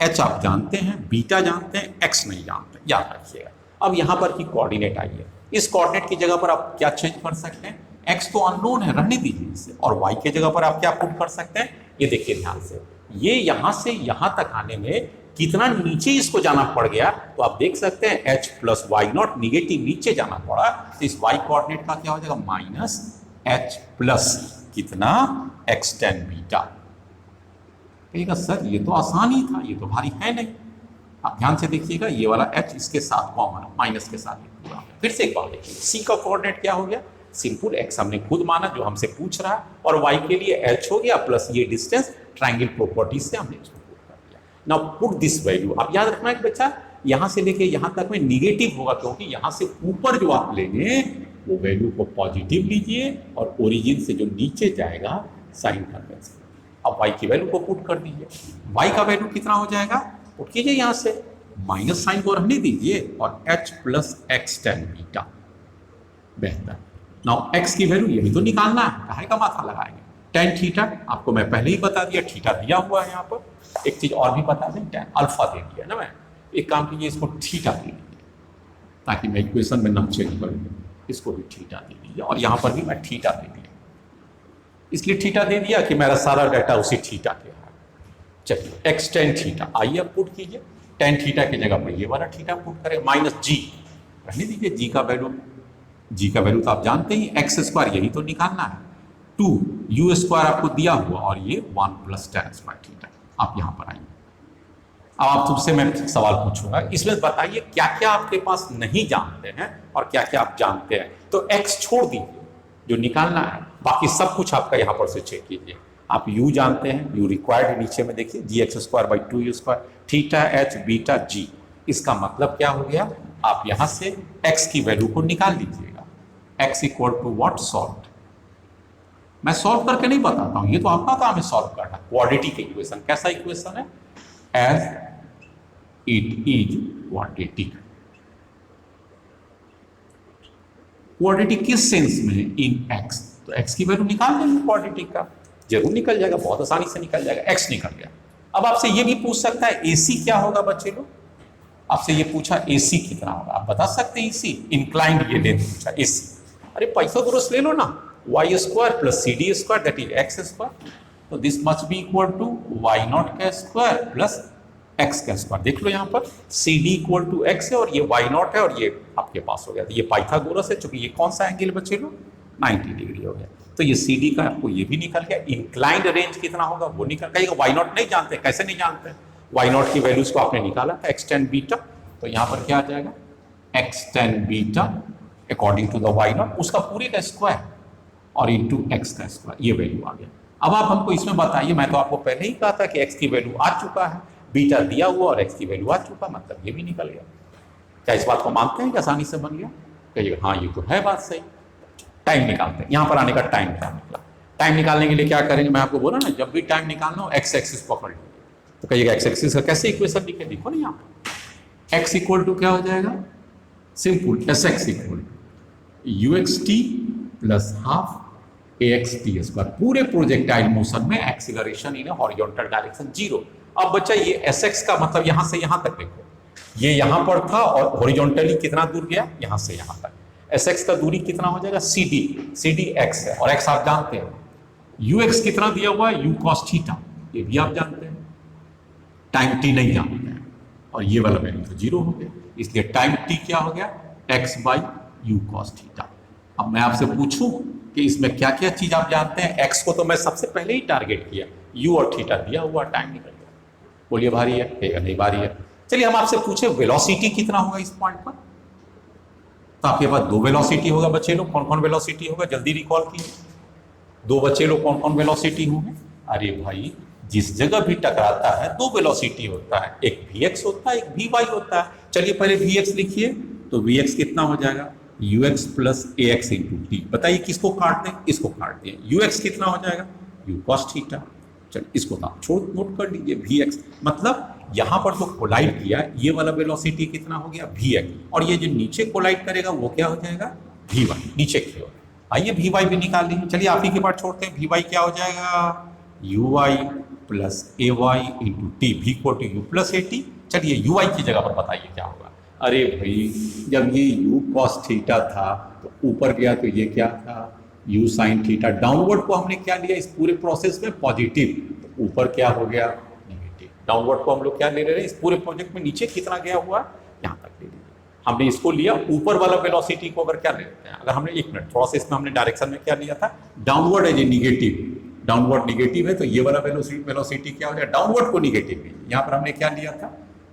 Speaker 1: h आप जानते हैं, बीटा जानते हैं, x नहीं जानते, याद रखिएगा। अब यहां पर की कोऑर्डिनेट आई है, इस कोऑर्डिनेट की जगह पर आप क्या चेंज कर सकते हैं, x तो अननोन है, रहने दीजिए इसे, और y के जगह पर आप क्या पुट कर सकते हैं, ये देखिए ध्यान से, ये यहां से यहां तक आने में कितना नीचे इसको जाना पड़ गया, तो आप देख सकते हैं h plus Y naught, negative नीचे जाना पड़ा, तो इस y कोऑर्डिनेट का क्या हो जाएगा, माइनस h प्लस कितना x tan बीटा। कहेगा सर ये तो आसान ही था, ये तो भारी है नहीं। आप ध्यान से देखिएगा, ये वाला h इसके साथ कॉमन, माइनस के साथ पूरा। फिर से एक बात देखिए, c का कोऑर्डिनेट क्या हो गया, सिंपल x हमने खुद माना जो हमसे पूछ रहा है, और y के लिए h हो गया प्लस ये डिस्टेंस, ट्रायंगल प्रॉपर्टीज से हमने इसको पुट कर दिया। नाउ पुट दिस वैल्यू, आप याद रखना है बच्चा, यहां से लेके यहां तक में निगेटिव होगा, क्योंकि यहां से ऊपर जो आप लेंगे वो वैल्यू को पॉजिटिव लीजिए, और ओरिजिन से जो नीचे जाएगा साइन कन्वेंशन। अब y की वैल्यू को पुट कर दीजिए, y का वैल्यू कितना हो जाएगा, पुट कीजिए यहां से, माइनस साइन को रहने दीजिए, और h plus x tan beta. बेहतर। नाउ x की वैल्यू ये भी तो निकालना है, काहे का माथा लगाएंगे, tan थीटा आपको मैं पहले ही बता दिया, थीटा दिया हुआ है यहाँ पर। एक चीज और भी बता दें, tan अल्फा दे दिया ना मैं, एक काम कीजिए इसको थीटा दे दीजिए, ताकि मैं इक्वेशन में नाम चेंज कर दूँ, इसको भी थीटा दे दीजिए, और यहाँ पर भी मैं थीटा दे दिया, इसलिए थीटा दे दिया कि मेरा सारा डाटा उसी थीटा के है। चलिए x tan थीटा, आइए अब पुट कीजिए, tan थीटा की जगह पर ये वाला थीटा पुट करें, माइनस जी, रहने दीजिए जी का वैल्यू तो आप जानते ही, एक्स स्क्वायर यही तो निकालना है, 2u स्क्वायर आपको दिया हुआ, और ये 1 प्लस tan स्क्वायर थीटा। आप यहाँ पर आइए, अब आप तुमसे मैं सवाल पूछूंगा, इसमें बताइए क्या क्या आपके पास नहीं जानते हैं और क्या क्या आप जानते हैं। तो x छोड़ दीजिए, जो निकालना है, बाकी सब कुछ आपका यहाँ पर से चेक कीजिए। आप u जानते हैं, u रिक्वायर्ड नीचे में देखिए gx² / 2u², theta h beta g। इसका मतलब क्या हो गया, आप यहां से x की वैल्यू को निकाल लीजिएगा। x equal to what, solve. मैं सॉल्व करके नहीं बताता हूं, ये तो आपका काम है सॉल्व करना। क्वाड्रेटिक इक्वेशन कैसा इक्वेशन है, as it is quadratic. Quadratic किस सेंस में, इन x, तो x की वैल्यू निकाल देंगे क्वाड्रेटिक का, जरूर निकल जाएगा, बहुत आसानी से निकल जाएगा। x निकल गया। अब आपसे ये भी पूछ सकता है AC क्या होगा बच्चे लोग, आपसे ये पूछा AC कितना होगा, आप बता सकते हैं AC, इंक्लाइंड ये लेंथ पूछा AC। अरे पाइथागोरस ले लो ना, y² + CD² that is x², तो this must be equal to y0² plus x²। देख लो यहाँ पर CD इक्वल टू x है और ये y0 है और ये आपके पास हो गया, तो ये पाइथागोरस है। चूंकि ये कौन सा एंगल बच्चे लोग, 90 डिग्री हो गया, तो ये CD का आपको ये भी निकल गया। इंक्लाइंड रेंज कितना होगा वो निकल गया। y0 नहीं जानते, कैसे नहीं जानते, y0 की वैल्यूज को आपने निकाला था x tan बीटा, तो यहाँ पर क्या आ जाएगा x tan beta according to the y0, उसका पूरे का स्क्वायर और इंटू x का स्क्वायर, ये वैल्यू आ गया। अब आप हमको इसमें बताइए, मैं तो आपको पहले ही कहा था कि x की वैल्यू आ चुका है, बीटा दिया हुआ और x की वैल्यू आ चुका, मतलब ये भी निकल गया। क्या इस बात को मानते हैं कि आसानी से बन गया, कहिए हाँ ये तो है बात सही। टाइम निकालते हैं, यहाँ पर आने का टाइम क्या निकला। टाइम निकालने के लिए क्या करेंगे, मैं आपको बोला ना, जब भी टाइम निकालना हो x एक्सिस पकड़ लीजिए, तो कहिएगा x एक्सिस का कैसे इक्वेशन लिखे, देखो ना यहाँ पर x इक्वल टू क्या हो जाएगा, simple sx equal to uxt plus half axt²। पूरे प्रोजेक्टाइल मोशन में एक्सीलरेशन इन हॉरिजॉन्टल डायरेक्शन 0। अब बच्चा ये sx का मतलब यहां से यहां तक देखो, ये यहां पर था और हॉरिजॉन्टली कितना दूर गया, यहां से यहां तक। sx का दूरी कितना हो जाएगा, cd x है और x आप जानते हैं। ux कितना दिया हुआ है, u cos थीटा, ये भी आप जानते हैं। टाइम t नहीं जानते हैं और ये वाला वैल्यू तो 0 हो गया, इसलिए टाइम t क्या हो गया, x by u cos theta. अब मैं आपसे पूछूं कि इसमें क्या क्या चीज आप जानते हैं। x को तो मैं सबसे पहले ही टारगेट किया, u और थीटा दिया हुआ, टाइम निकल गया। बोलिए भारी है, कहेगा नहीं भारी है। चलिए हम आपसे पूछे वेलोसिटी कितना होगा इस पॉइंट पर, तो आपके पास दो वेलोसिटी होगा बच्चे लोग। कौन कौन वेलोसिटी होगा, जल्दी रिकॉल कीजिए। दो बच्चे लोग कौन कौन वेलोसिटी होंगे, अरे भाई जिस जगह भी टकराता है दो वेलोसिटी होता है, एक vx होता है, एक vy होता है। चलिए पहले vx लिखिए, तो vx कितना हो जाएगा, ux plus ax into T. बताइए किसको काट दें, इसको काट दें, ux कितना हो जाएगा, u cos थीटा। चलिए इसको आप छोड़ नोट कर लीजिए, vx मतलब यहां पर जो कोलाइड किया ये वाला वेलोसिटी कितना हो गया, vx, और ये जो नीचे कोलाइड करेगा वो क्या हो जाएगा, vy, नीचे की ओर। आइए vy भी निकाल लीजिए। चलिए आप ही के पास छोड़ते हैं, vy क्या हो जाएगा, uy plus ay into T, v को टू u प्लस at। चलिए uy की जगह पर बताइए क्या होगा। अरे भाई जब ये u cos थीटा था तो ऊपर गया तो ये क्या था, u sin थीटा। डाउनवर्ड को हमने क्या लिया इस पूरे प्रोसेस में, पॉजिटिव, तो ऊपर क्या हो गया, नेगेटिव। डाउनवर्ड को हम लोग क्या ले रहे हैं इस पूरे प्रोजेक्ट में, नीचे कितना गया हुआ, यहाँ तक ले लीजिए। हमने इसको लिया, ऊपर वाला वेलोसिटी को अगर क्या ले लेते हैं, अगर हमने एक मिनट थोड़ा सा इसमें हमने डायरेक्शन में क्या लिया था, डाउनवर्ड है, ये निगेटिव, डाउनवर्ड निगेटिव है, तो ये वाला वेलोसिटी क्या हो जाएगा, डाउनवर्ड को निगेटिव लीजिए। यहाँ पर हमने क्या लिया था,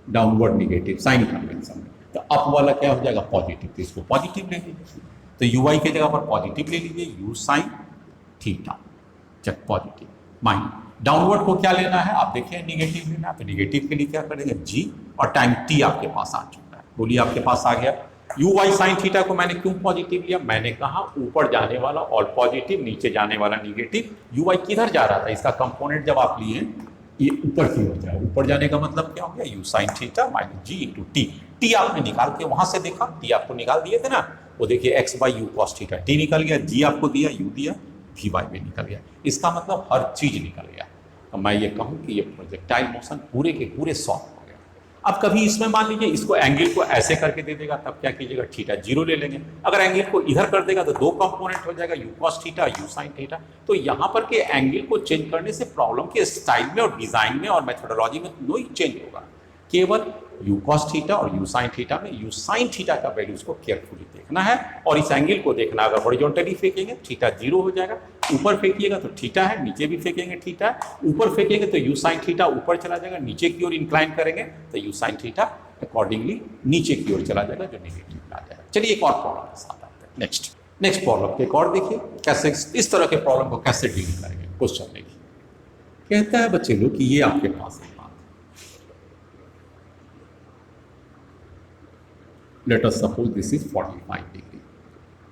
Speaker 1: डाउनवर्ड निगेटिव, साइन कन्वेंशन में। तो अप वाला क्या हो जाएगा, पॉजिटिव, तो इसको पॉजिटिव ले लीजिए। तो ui की जगह पर पॉजिटिव ले लीजिए, u sine theta, check positive, mine. Downward को क्या लेना है, आप देखिए निगेटिव लेना है, तो निगेटिव के लिए क्या करेंगे, g, और टाइम t आपके पास आ चुका है। बोलिए आपके पास आ गया। uy साइन थीटा को मैंने क्यों पॉजिटिव लिया, मैंने कहा ऊपर जाने वाला ऑल पॉजिटिव, नीचे जाने वाला निगेटिव। uy किधर जा रहा था, इसका कंपोनेंट जब आप लिए ये ऊपर की ओर जाए, ऊपर जाने का मतलब क्या हो गया, u sine theta minus g into T. T आपने निकाल के वहां से देखा, टी आपको निकाल दिए थे ना, वो देखिए x by you cos theta, T निकल गया, g आपको दिया, u दिया, वी वाई भी निकल गया। इसका मतलब हर चीज निकल गया। तो मैं ये कहूँ कि ये प्रोजेक्टाइल मोशन पूरे के पूरे सॉल्व हो गया। अब कभी इसमें मान लीजिए इसको एंगल को ऐसे करके दे देगा, तब क्या कीजिएगा, थीटा 0 ले लेंगे। अगर एंगल को इधर कर देगा तो दो कंपोनेंट हो जाएगा, you cos theta, you sine theta. तो यहाँ पर के एंगल को चेंज करने से प्रॉब्लम के स्टाइल में और डिजाइन में और मेथोडोलॉजी में नो ही चेंज होगा। केवल यू कॉस थीटा और यू साइन थीटा में यू साइन थीटा का वैल्यूज को केयरफुली देखना है और इस एंगल को देखना। अगर हॉरिजॉन्टली फेंकेंगे थीटा 0 हो जाएगा, ऊपर फेंकिएगा तो थीटा है, नीचे भी फेंकेंगे थीटा है। ऊपर फेंकेंगे तो यू साइन थीटा ऊपर चला जाएगा, नीचे की ओर इंक्लाइन करेंगे तो यू साइन थीटा अकॉर्डिंगली नीचे की ओर चला जाएगा, जो नेगेटिव आ जाएगा। चलिए एक और प्रॉब्लम के साथ आते हैं। नेक्स्ट प्रॉब्लम एक और देखिए, कैसे इस तरह के प्रॉब्लम को कैसे डील करेंगे। क्वेश्चन देखिए, कहता है बच्चे लोग कि ये आपके पास है बात, late us suppose this is 45 degree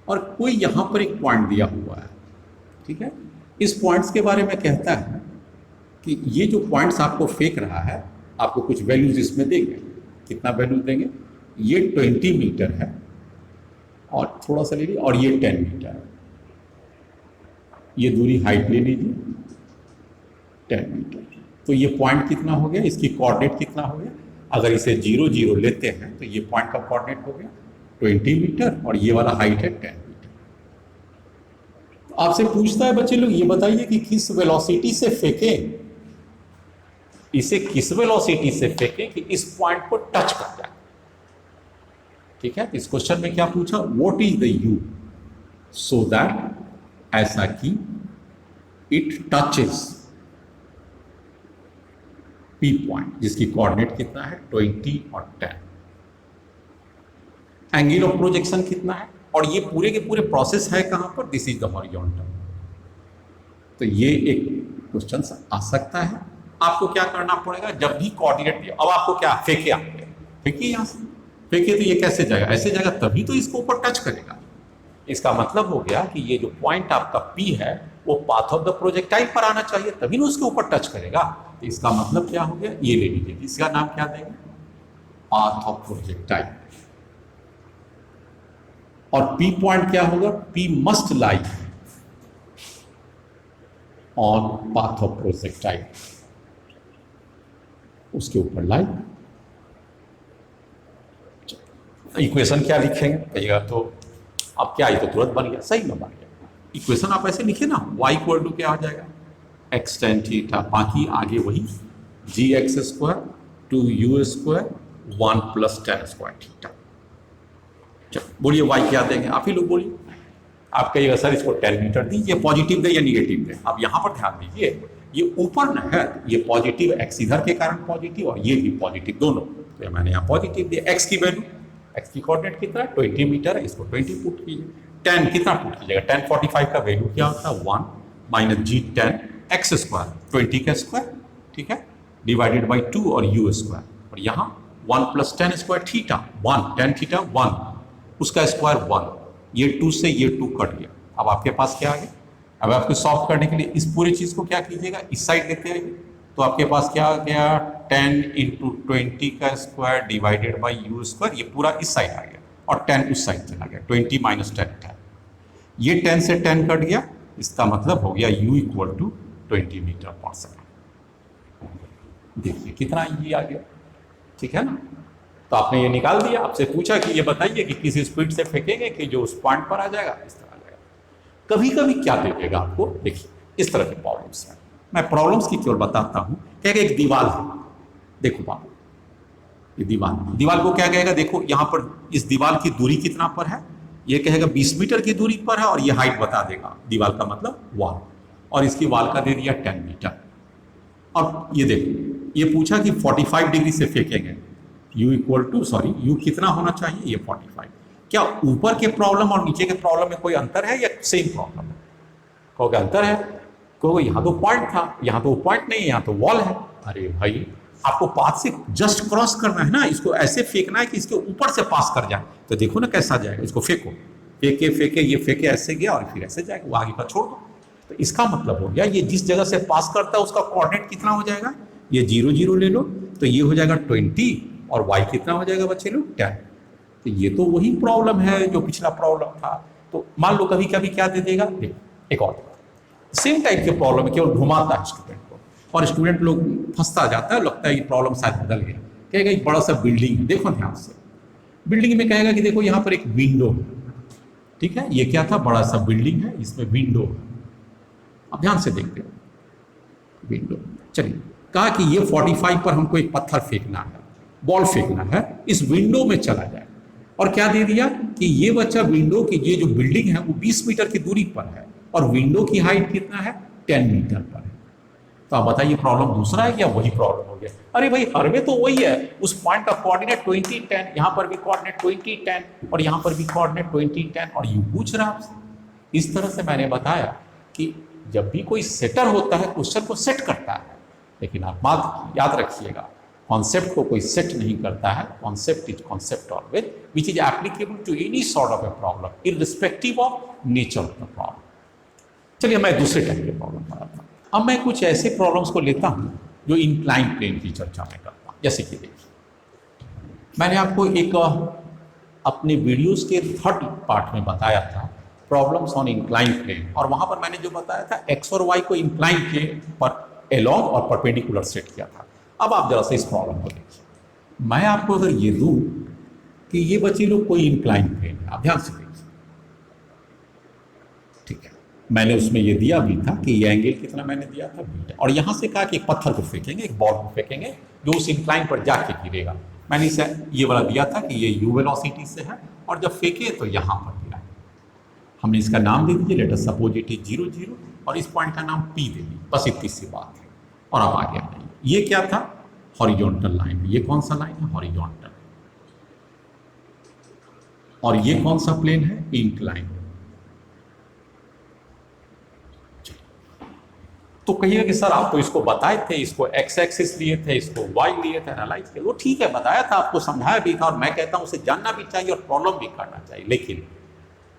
Speaker 1: और कोई यहां पर एक पॉइंट दिया हुआ है, ठीक है। इस पॉइंट्स के बारे में कहता है कि ये जो पॉइंट्स आपको फेंक रहा है, आपको कुछ वैल्यूज इसमें देंगे। कितना वैल्यूज देंगे? ये 20 मीटर है और थोड़ा सा ले लीजिए, और ये 10 मीटर है। ये दूरी हाइट ले लीजिए 10 मीटर। तो ये पॉइंट कितना हो गया, इसकी कोऑर्डिनेट कितना हो गया? अगर इसे 0 0 लेते हैं तो ये पॉइंट का कोऑर्डिनेट हो गया 20 मीटर और ये वाला हाइट है 10 मीटर। तो आपसे पूछता है बच्चे लोग, ये बताइए कि किस वेलोसिटी से फेंकें, इसे किस वेलोसिटी से फेंकें कि इस पॉइंट को टच कर जाए। ठीक है, इस क्वेश्चन में क्या पूछा? What is the you so that, ऐसा कि इट टचेस पी पॉइंट जिसकी कोऑर्डिनेट कितना है 20 और 10। एंगल ऑफ प्रोजेक्शन कितना है, और ये पूरे के पूरे प्रोसेस है कहां पर? This is the horizontal. तो ये एक क्वेश्चन आ सकता है। आपको क्या करना पड़ेगा, जब भी कोऑर्डिनेट दिया, अब आपको क्या फेंके, आपके फेंकिए यहां से, फेंके तो ये कैसे जाएगा? ऐसे जाएगा, तभी तो इसको ऊपर टच करेगा। इसका मतलब हो गया कि ये जो पॉइंट आपका पी है वो पाथ ऑफ द प्रोजेक्टाइल पर आना चाहिए, तभी ना उसके ऊपर टच करेगा। तो इसका मतलब क्या हो गया, ये ले लीजिए, इसका नाम क्या देंगे? Path of projectile. और पी पॉइंट क्या होगा? P must lie on path of projectile, उसके ऊपर लाई। इक्वेशन क्या लिखेंगे कहिएगा? तो अब क्या, ये तो तुरंत बन गया, सही में बन गया। इक्वेशन आप ऐसे लिखिए ना, y इक्वल टू क्या हो जाएगा? x tan थीटा, बाकी आगे वही gx square 2u square 1 plus tan square theta. चलो बोलिए y क्या देंगे, आप ही लोग बोलिए। आप कहिएगा सर इसको 10 मीटर दीजिए, पॉजिटिव दे या निगेटिव दे। आप यहाँ पर ध्यान दीजिए, ये ऊपर न है, ये पॉजिटिव, x इधर के कारण पॉजिटिव और ये भी पॉजिटिव दोनों, तो मैंने यहाँ पॉजिटिव दिया। x की वैल्यू, x की कोऑर्डिनेट कितना है 20 मीटर है, इसको 20 पुट कीजिए। 10 कितना पुट कीजिएगा? 10 45 का वैल्यू क्या होता है? 1 माइनस जी 10 एक्स स्क्वायर 20 का स्क्वायर, ठीक है, डिवाइडेड बाई 2 और यू स्क्वायर, और यहाँ 1 प्लस 10 स्क्वायर थीटा 1, 10 थीटा 1, उसका स्क्वायर 1, ये 2 से ये 2 कट गया। अब आपके पास क्या आ गया? अब आपको सॉल्व करने के लिए इस पूरी चीज़ को क्या कीजिएगा, इस साइड लेते आइए। तो आपके पास क्या आ गया? 10 इंटू 20 का square divided by you square, ये पूरा इस साइड आ गया और 10 उस साइड चला गया, 20 माइनस 10 ये 10 से 10 कट गया, इसका मतलब हो गया u इक्वल टू 20 मीटर पर सेकंड। देखिए कितना ये आ गया, ठीक है ना। तो आपने ये निकाल दिया। आपसे पूछा कि ये बताइए कि किस स्पीड से फेंकेंगे कि जो उस पॉइंट पर आ जाएगा, इस तरह आ जाएगा। कभी कभी क्या दे देगा आपको, देखिए इस तरह के प्रॉब्लम्स हैं। मैं प्रॉब्लम्स की केवल बताता हूँ। क्या एक दीवार है, देखो बाबू, ये दीवार को क्या कहेगा? देखो यहाँ पर इस दीवार की दूरी कितना पर है, ये कहेगा 20 मीटर की दूरी पर है, और ये हाइट बता देगा दीवार का मतलब वॉल, और इसकी वॉल का दे दिया 10 मीटर। और ये देखो, ये पूछा कि 45 डिग्री से फेंकेंगे, u equal to, sorry u कितना होना चाहिए? ये 45। क्या ऊपर के प्रॉब्लम और नीचे के प्रॉब्लम में कोई अंतर है या सेम प्रॉब्लम है? कहोगे अंतर है, कहोगे यहाँ तो पॉइंट था, यहाँ तो पॉइंट नहीं है, यहाँ तो वॉल है। अरे भाई, आपको पाथ से जस्ट क्रॉस करना है ना, इसको ऐसे फेंकना है कि इसके ऊपर से पास कर जाए। तो देखो ना कैसा जाएगा, इसको फेंको, फेंके फेंके, ये फेंके ऐसे गया और फिर ऐसे जाएगा, वो आगे का छोड़ दो। तो इसका मतलब हो गया, ये जिस जगह से पास करता है उसका कोऑर्डिनेट कितना हो जाएगा? ये 0 0 ले लो, तो ये हो जाएगा 20, और y कितना हो जाएगा बच्चे लोग? 10। तो ये तो वही प्रॉब्लम है जो पिछला प्रॉब्लम था। तो मान लो कभी कभी क्या दे देगा, एक और सेम टाइप के प्रॉब्लम है, केवल घुमाता है स्टूडेंट को, और स्टूडेंट लोग फंसता जाता है, लगता है ये प्रॉब्लम शायद बदल गया। कहेगा एक बड़ा सा बिल्डिंग है, देखो ध्यान से, बिल्डिंग में कहेगा कि देखो यहाँ पर एक विंडो है, ठीक है, ये क्या था? बड़ा सा बिल्डिंग है, इसमें विंडो है। अब ध्यान से देखते हो, विंडो। चलिए, कहा कि ये 45 पर हमको एक पत्थर फेंकना है, बॉल फेंकना है, इस विंडो में चला जाए। और क्या दे दिया कि ये बच्चा विंडो की ये जो बिल्डिंग है वो 20 मीटर की दूरी पर है, और विंडो की हाइट कितना है? 10 मीटर पर है। तो आप बताइए प्रॉब्लम दूसरा है या वही प्रॉब्लम हो गया? अरे भाई, हर में तो वही है, उस पॉइंट का कोऑर्डिनेट 20 10, यहाँ पर भी कोऑर्डिनेट 20 10, और यहाँ पर भी कोऑर्डिनेट 20 10, और यू पूछ रहा आपसे। इस तरह से मैंने बताया कि जब भी कोई सेटर होता है क्वेश्चन को सेट करता है, लेकिन आप बात याद रखिएगा, कॉन्सेप्ट को कोई सेट नहीं करता है। Concept is concept always which is applicable to any sort of a problem irrespective of nature of the problem. चलिए मैं दूसरे टाइप के प्रॉब्लम बनाता हूँ। अब मैं कुछ ऐसे प्रॉब्लम्स को लेता हूँ जो इंक्लाइन प्लेन की चर्चा में करता हूँ। जैसे कि देखिए, मैंने आपको एक अपने वीडियोस के थर्ड पार्ट में बताया था प्रॉब्लम्स ऑन इंक्लाइन प्लेन, और वहाँ पर मैंने जो बताया था एक्स और वाई को इंक्लाइन प्लेन पर एलॉन्ग और परपेंडिकुलर सेट किया था। अब आप जरा से इस प्रॉब्लम को देखिए, मैं आपको अगर ये दूं कि ये बच्चे लोग कोई इंक्लाइन प्लेन है, आप ध्यान से देखिए, ठीक है। मैंने उसमें ये दिया भी था कि ये एंगल कितना मैंने दिया था बीटा, और यहाँ से कहा कि एक पत्थर को फेंकेंगे, एक बॉल को फेंकेंगे जो उस इंक्लाइन पर जाके गिरेगा। मैंने इसे ये वाला दिया था कि ये यू वेलोसिटी से है, और जब फेंके तो यहाँ पर गिरा। हमने इसका नाम दे दीजिए, late us suppose it is 0 0, और इस पॉइंट का नाम पी दे दीजिए, बस इतनी सी बात है। और अब आगे आ जाइए, ये क्या था, हॉरिजॉन्टल लाइन। ये कौन सा लाइन है, हॉरिजॉन्टल। और ये कौन सा प्लेन है, इंक्लाइन। तो कहिएगा कि सर आप तो इसको बताए थे, इसको एक्स एक्सिस लिए थे, इसको वाई लिए थे, एनालाइज किया। वो ठीक है, बताया था, आपको समझाया भी था, और मैं कहता हूं उसे जानना भी चाहिए और प्रॉब्लम भी करना चाहिए। लेकिन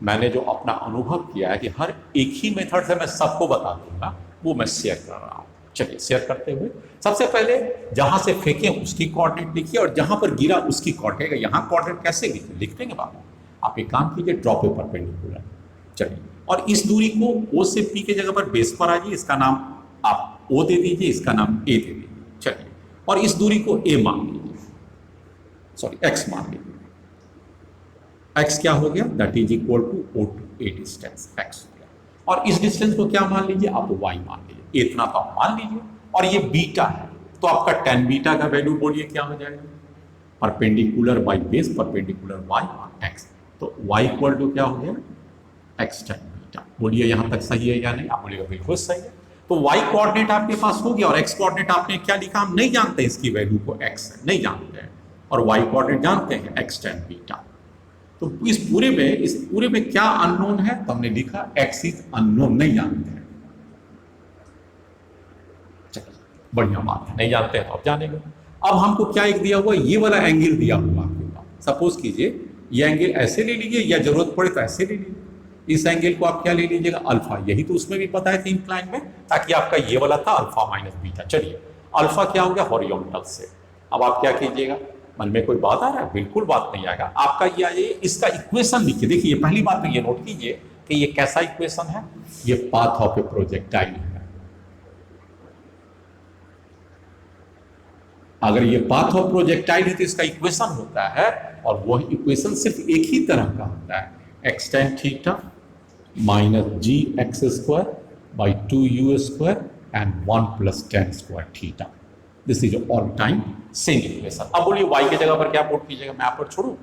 Speaker 1: मैंने जो अपना अनुभव किया है कि हर एक ही मेथड से मैं सबको बता दूंगा, वो मैं शेयर कर रहा हूं। चलिए शेयर करते हुए, सबसे पहले जहां से फेंके उसकी कोऑर्डिनेट लिखिए, और जहां पर गिरा उसकी कोऑर्डिनेट। यहां कोऑर्डिनेट कैसे लिखिए, लिख देंगे बाबू। आप एक काम कीजिए, ड्रॉप ए परपेंडिकुलर। चलिए, और इस दूरी को ओ से पी के जगह पर बेस पर आइए, इसका नाम आप ओ दे दीजिए, इसका नाम ए दे दीजिए। चलिए, और इस दूरी को ए मान लीजिए, सॉरी एक्स मान लीजिए। एक्स क्या हो गया, that is equal to O to A distance, X हो गया। और इस डिस्टेंस को क्या मान लीजिए, आप वाई मान लीजिए, इतना तो आप मान लीजिए। और ये बीटा है, तो आपका tan बीटा का वैल्यू बोलिए क्या हो जाएगा, perpendicular by base perpendicular Y और एक्स। तो वाई इक्वल टू क्या हो गया, एक्स tan बीटा। बोलिए यहाँ तक सही है या नहीं, आप बोलिएगा बिल्कुल सही है। तो y कोऑर्डिनेट आपके पास हो गया, और x कोऑर्डिनेट आपने क्या लिखा, हम नहीं जानते इसकी वैल्यू को, x है, नहीं जानते हैं, और y कोऑर्डिनेट जानते हैं, x tan बीटा। तो इस पूरे में क्या अननोन है, तो हमने लिखा x इज अननोन, नहीं जानते हैं। चलिए, बढ़िया बात है, नहीं जानते हैं तो अब जानेंगे। अब हमको क्या एक दिया हुआ, ये वाला एंगल दिया हुआ आपके पास। सपोज कीजिए ये एंगल ऐसे ले लीजिए, या जरूरत पड़े तो ऐसे ले लीजिए। इस एंगल को आप क्या ले लीजिएगा, अल्फा। यही तो उसमें भी पता है कि इंक्लाइन में, ताकि आपका ये वाला था अल्फा माइनस बीटा। चलिए, अल्फा क्या हो गया, हॉरिजॉन्टल से। अब आप क्या कीजिएगा, मन में कोई बात आ रहा है, बिल्कुल बात नहीं आएगा आपका। ये आइए, इसका इक्वेशन लिखिए। देखिए, पहली बात तो ये नोट कीजिए कि ये कैसा इक्वेशन है, ये पाथ ऑफ ए प्रोजेक्टाइल है। अगर ये पाथ ऑफ प्रोजेक्टाइल है तो इसका इक्वेशन होता है, और वह इक्वेशन सिर्फ एक ही तरह का होता है, X tan theta minus ji x square by 2u square and 1 plus tan square theta. This is all time same equation. अब बोलिए y की जगह पर क्या पुट कीजिएगा, मैं आप पर छोड़ू।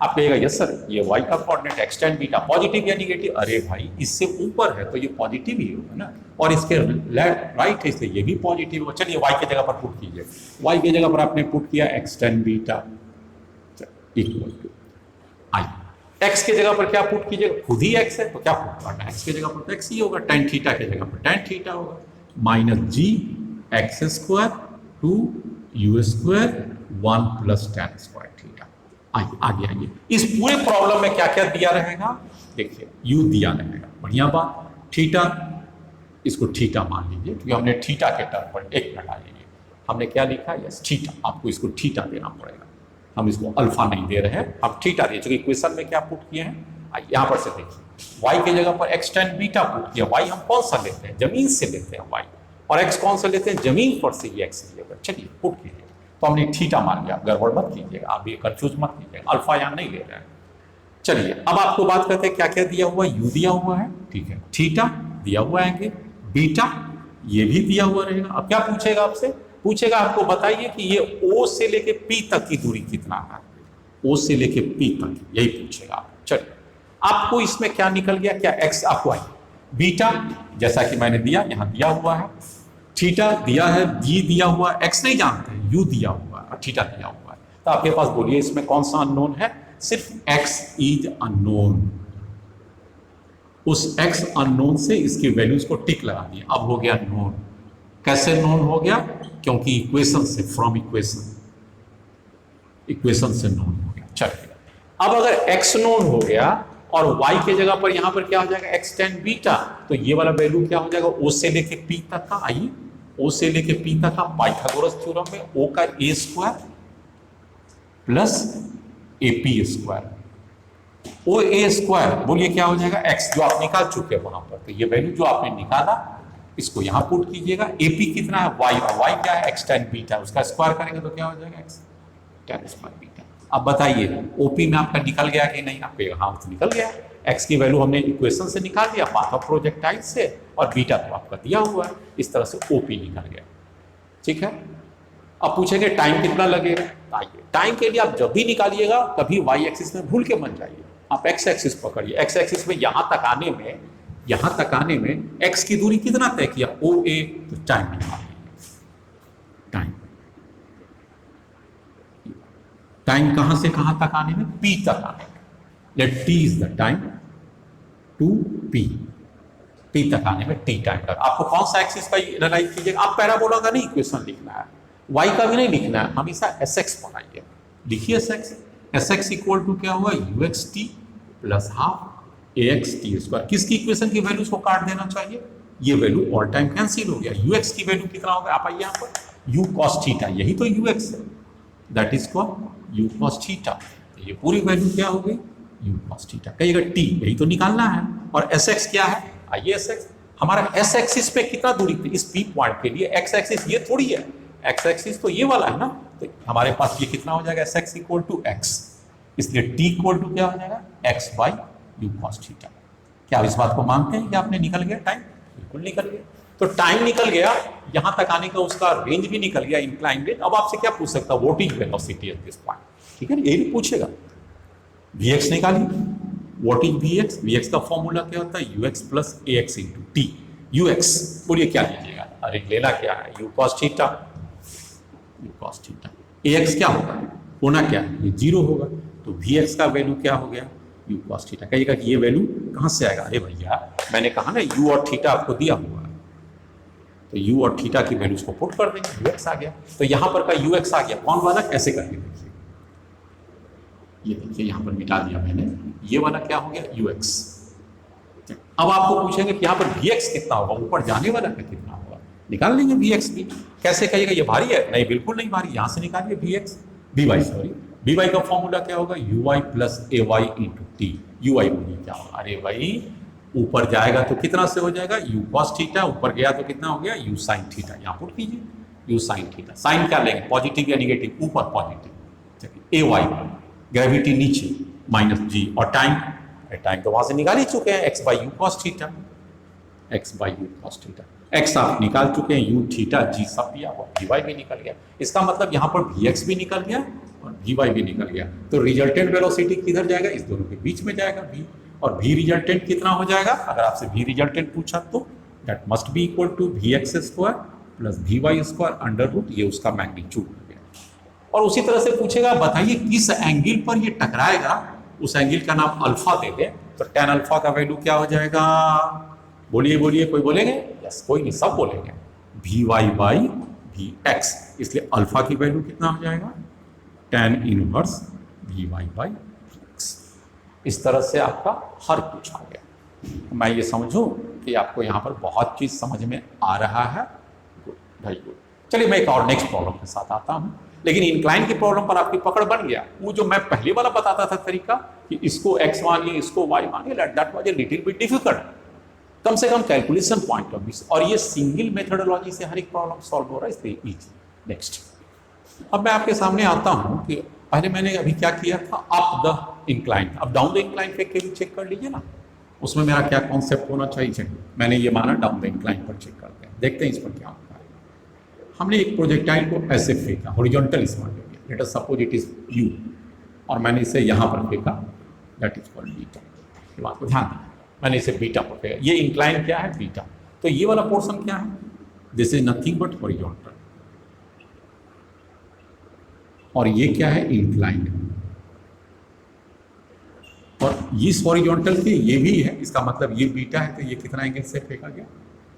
Speaker 1: आप कहिएगा यस सर, ये y का coordinate x tan beta positive या निगेटिव। अरे भाई, इससे ऊपर है तो ये पॉजिटिव ही होगा ना, और इसके लेफ्ट राइट है इसलिए ये भी पॉजिटिव होगा। चलिए, y की जगह पर पुट कीजिए। y की जगह पर आपने पुट किया X tan beta equal to I. x की जगह पर क्या पुट कीजिएगा, खुद ही x है तो क्या पुट करना है, x की जगह पर तो x ही होगा, tan थीटा की जगह पर tan थीटा होगा, माइनस जी x square 2u square 1 plus tan square theta. आगे आइए, इस पूरे प्रॉब्लम में क्या क्या दिया रहेगा, देखिए u दिया रहेगा, बढ़िया बात। थीटा, इसको थीटा मान लीजिए, क्योंकि हमने थीटा के टर्म पर एक मिनट आ जाइए, हमने क्या लिखा, यस थीटा। आपको इसको थीटा देना पड़ेगा, हम इसको अल्फा नहीं दे रहे हैं, हम थीटा दे चुके। इक्वेशन में क्या पुट किए हैं, यहाँ पर से देखिए, y की जगह पर एक्स tan बीटा पुट किया। y हम कौन सा लेते हैं, जमीन से लेते हैं y, और x कौन सा लेते हैं, जमीन पर से ये x लिएगा। चलिए पुट कीजिए, तो हमने थीटा मान लिया, गड़बड़ मत कीजिएगा, आप ये कंफ्यूज मत कीजिएगा, अल्फा यहाँ नहीं ले रहे हैं। चलिए, अब आपको बात करते हैं क्या क्या दिया हुआ है, u दिया हुआ है, ठीक है, थीटा दिया हुआ है, बीटा ये भी दिया हुआ रहेगा। अब क्या पूछेगा आपसे, पूछेगा आपको बताइए कि ये O से लेके P तक की दूरी कितना है, O से लेके P तक, यही पूछेगा आप। चलिए, आपको इसमें क्या निकल गया, क्या x आपको आई, बीटा जैसा कि मैंने दिया, यहाँ दिया हुआ है, थीटा दिया है, g दिया हुआ है, x नहीं जानते, u दिया हुआ है और थीटा दिया हुआ है। तो आपके पास बोलिए इसमें कौन सा अननोन है, सिर्फ x इज अननोन। उस x अननोन से इसकी वैल्यूज को टिक लगा दिया, अब हो गया नोन। कैसे नोन हो गया? क्योंकि इक्वेशन से, फ्रॉम इक्वेशन से नोन हो गया। चलिए, अब अगर x नोन हो गया और y के जगह पर यहां पर क्या हो जाएगा, x tan बीटा, तो ये वाला वैल्यू क्या हो जाएगा, o से लेके p तक का, आइए o से लेके p तक का पाइथागोरस थ्योरम में o का a square plus ap square, O A square, बोलिए क्या हो जाएगा, x जो आप निकाल चुके हैं वहां पर, तो ये वैल्यू जो आपने निकाला इसको यहां पुट कीजिएगा। ap कितना है, y, और y क्या है, x tan बीटा, उसका स्क्वायर करेंगे तो क्या हो जाएगा, x tan स्क्वायर बीटा। अब बताइए OP में आपका निकल गया कि नहीं, आपके हाँ तो निकल गया। x की वैल्यू हमने इक्वेशन से निकाल दिया, पाथ ऑफ प्रोजेक्टाइल से, और बीटा तो आपका दिया हुआ है, इस तरह से OP निकल गया। ठीक है, अब पूछेंगे टाइम कितना लगेगा, आइए टाइम के लिए आप जब भी निकालिएगा कभी y एक्सिस में भूल के मत जाइए, आप x एक्सिस पकड़िए। x एक्सिस में यहां तक आने में x की दूरी कितना तय किया, OA, तो टाइम निकालिए। टाइम कहां से कहां तक आने में, p तक आने में, let t is the time to p तक आने में t टाइम तक। आपको कौन सा एक्सिस का एनालाइज कीजिएगा, आप पैराबोला का नहीं इक्वेशन लिखना है, y का भी नहीं लिखना है, हमेशा sx बनाइए। लिखिए sx इक्वल टू क्या हुआ, uxt plus half axt square. किसकी इक्वेशन की वैल्यूज को काट देना चाहिए, ये वैल्यू ऑल टाइम कैंसिल हो गया। ux की वैल्यू कितना होगा, आप आइए यहाँ पर u cos थीटा, यही तो ux है, that is called u cos theta. ये पूरी वैल्यू क्या हो गई, u cos थीटा। कहिएगा t, यही तो निकालना है, और sx क्या है, आइए sx, हमारा s एक्सिस पे कितना दूरी थी इस p पॉइंट के लिए, x एक्सिस ये थोड़ी है, x एक्सिस तो ये वाला है ना, तो हमारे पास ये कितना हो जाएगा, sx इक्वल टू x, इसलिए t इक्वल टू क्या हो जाएगा, x by u cos theta. क्या आप इस बात को मानते हैं कि आपने निकल गया टाइम, बिल्कुल निकल गया। तो टाइम निकल गया, यहां तक आने का उसका रेंज भी निकल गया, इंक्लाइन रेंज। अब आपसे क्या पूछ सकता है, what is velocity at this point, ठीक है, यही पूछेगा। vx निकालिए, व्हाट इज vx, vx का फॉर्मूला क्या होता है, ux plus ax into T. ux बोलिए क्या लीजिएगा, अरे लेना क्या है, u cos थीटा, ax क्या होगा, होना क्या है, ये 0 होगा, तो vx का वैल्यू क्या हो गया, u cos थीटा। कहिएगा कि ये वैल्यू कहां से आएगा, अरे भैया मैंने कहा ना u और थीटा आपको दिया हुआ है, तो u और थीटा की वैल्यूज को पुट कर देंगे, ux आ गया। तो यहां पर का ux आ गया, कौन वाला, कैसे करके देखिए, ये देखिए यहां पर मिटा दिया मैंने, ये वाला क्या हो गया, ux। अब आपको पूछेंगे कि यहां पर vx कितना होगा, ऊपर जाने वाला का कितना होगा, निकाल लेंगे vx भी। कैसे कहिएगा, ये भारी है, नहीं बिल्कुल नहीं भारी, यहां से निकालिए vy का फॉर्मूला क्या होगा, uy plus ay into T. uy बोलिए क्या होगा, अरे भाई ऊपर जाएगा तो कितना से हो जाएगा, u cos थीटा, ऊपर गया तो कितना हो गया, u sin थीटा, यहाँ पुट कीजिए u sin थीटा। साइन क्या लेंगे, पॉजिटिव या निगेटिव, ऊपर पॉजिटिव, चलिए ay, ग्रेविटी नीचे, माइनस g, और टाइम तो वहां से निकाल ही चुके हैं, x by you cos theta, x आप निकाल चुके हैं, u थीटा g सब दिया हुआ, vy भी निकल गया। इसका मतलब यहाँ पर vx भी निकल गया और vy भी निकल गया। तो रिजल्टेंट वेलोसिटी किधर जाएगा, इस दोनों के बीच में जाएगा v, और v रिजल्टेंट कितना हो जाएगा, अगर आपसे v रिजल्टेंट पूछा तो that must be equal to vx square plus vy square under root, ये उसका मैग्नीट्यूड हो गया। और उसी तरह से पूछेगा बताइए किस एंगल पर ये टकराएगा, उस एंगल का नाम अल्फा दे दे, तो tan अल्फा का वैल्यू क्या हो जाएगा, बोलिए कोई बोलेंगे, यस कोई नहीं, सब बोलेंगे, vy बाई vx, इसलिए अल्फा की वैल्यू कितना हो जाएगा, tan inverse vy by vx। इस तरह से आपका हर पूछा गया। मैं ये समझूं कि आपको यहाँ पर बहुत चीज समझ में आ रहा है, भाई गुड। चलिए मैं एक और नेक्स्ट प्रॉब्लम के साथ आता हूँ, लेकिन इंक्लाइन की प्रॉब्लम पर आपकी पकड़ बन गया। वो जो मैं पहले वाला बताता था तरीका कि इसको x मानिए, इसको y मानिए, that was a little bit difficult, कम से कम कैलकुलेशन पॉइंट ऑफ व्यू से, और ये सिंगल मेथोडोलॉजी से हर एक प्रॉब्लम सॉल्व हो रहा है, इसलिए इजी। नेक्स्ट, अब मैं आपके सामने आता हूँ कि पहले मैंने अभी क्या किया था, अप द इंक्लाइन, अब डाउन द इंक्लाइन फेंक के भी चेक कर लीजिए ना, उसमें मेरा क्या कॉन्सेप्ट होना चाहिए। मैंने ये माना डाउन द इंक्लाइन पर चेक करते हैं, देखते हैं इस पर क्या होता है। हमने एक प्रोजेक्टाइल को ऐसे फेंका, हॉरिजॉन्टल स्मार्ट हो गया, let us suppose it is u, और मैंने इसे यहाँ पर फेंका, दैट इज कॉल्ड बीटा। ये बात को ध्यान दें, मैंने इसे बीटा पर फेंका, ये इंक्लाइन क्या है, बीटा। तो ये वाला पोर्शन क्या है, this is nothing but horizontal, और ये क्या है, इंक्लाइंड, और इस हॉरिजॉन्टल के ये भी है, इसका मतलब ये बीटा है, तो ये कितना एंगल से फेंका गया,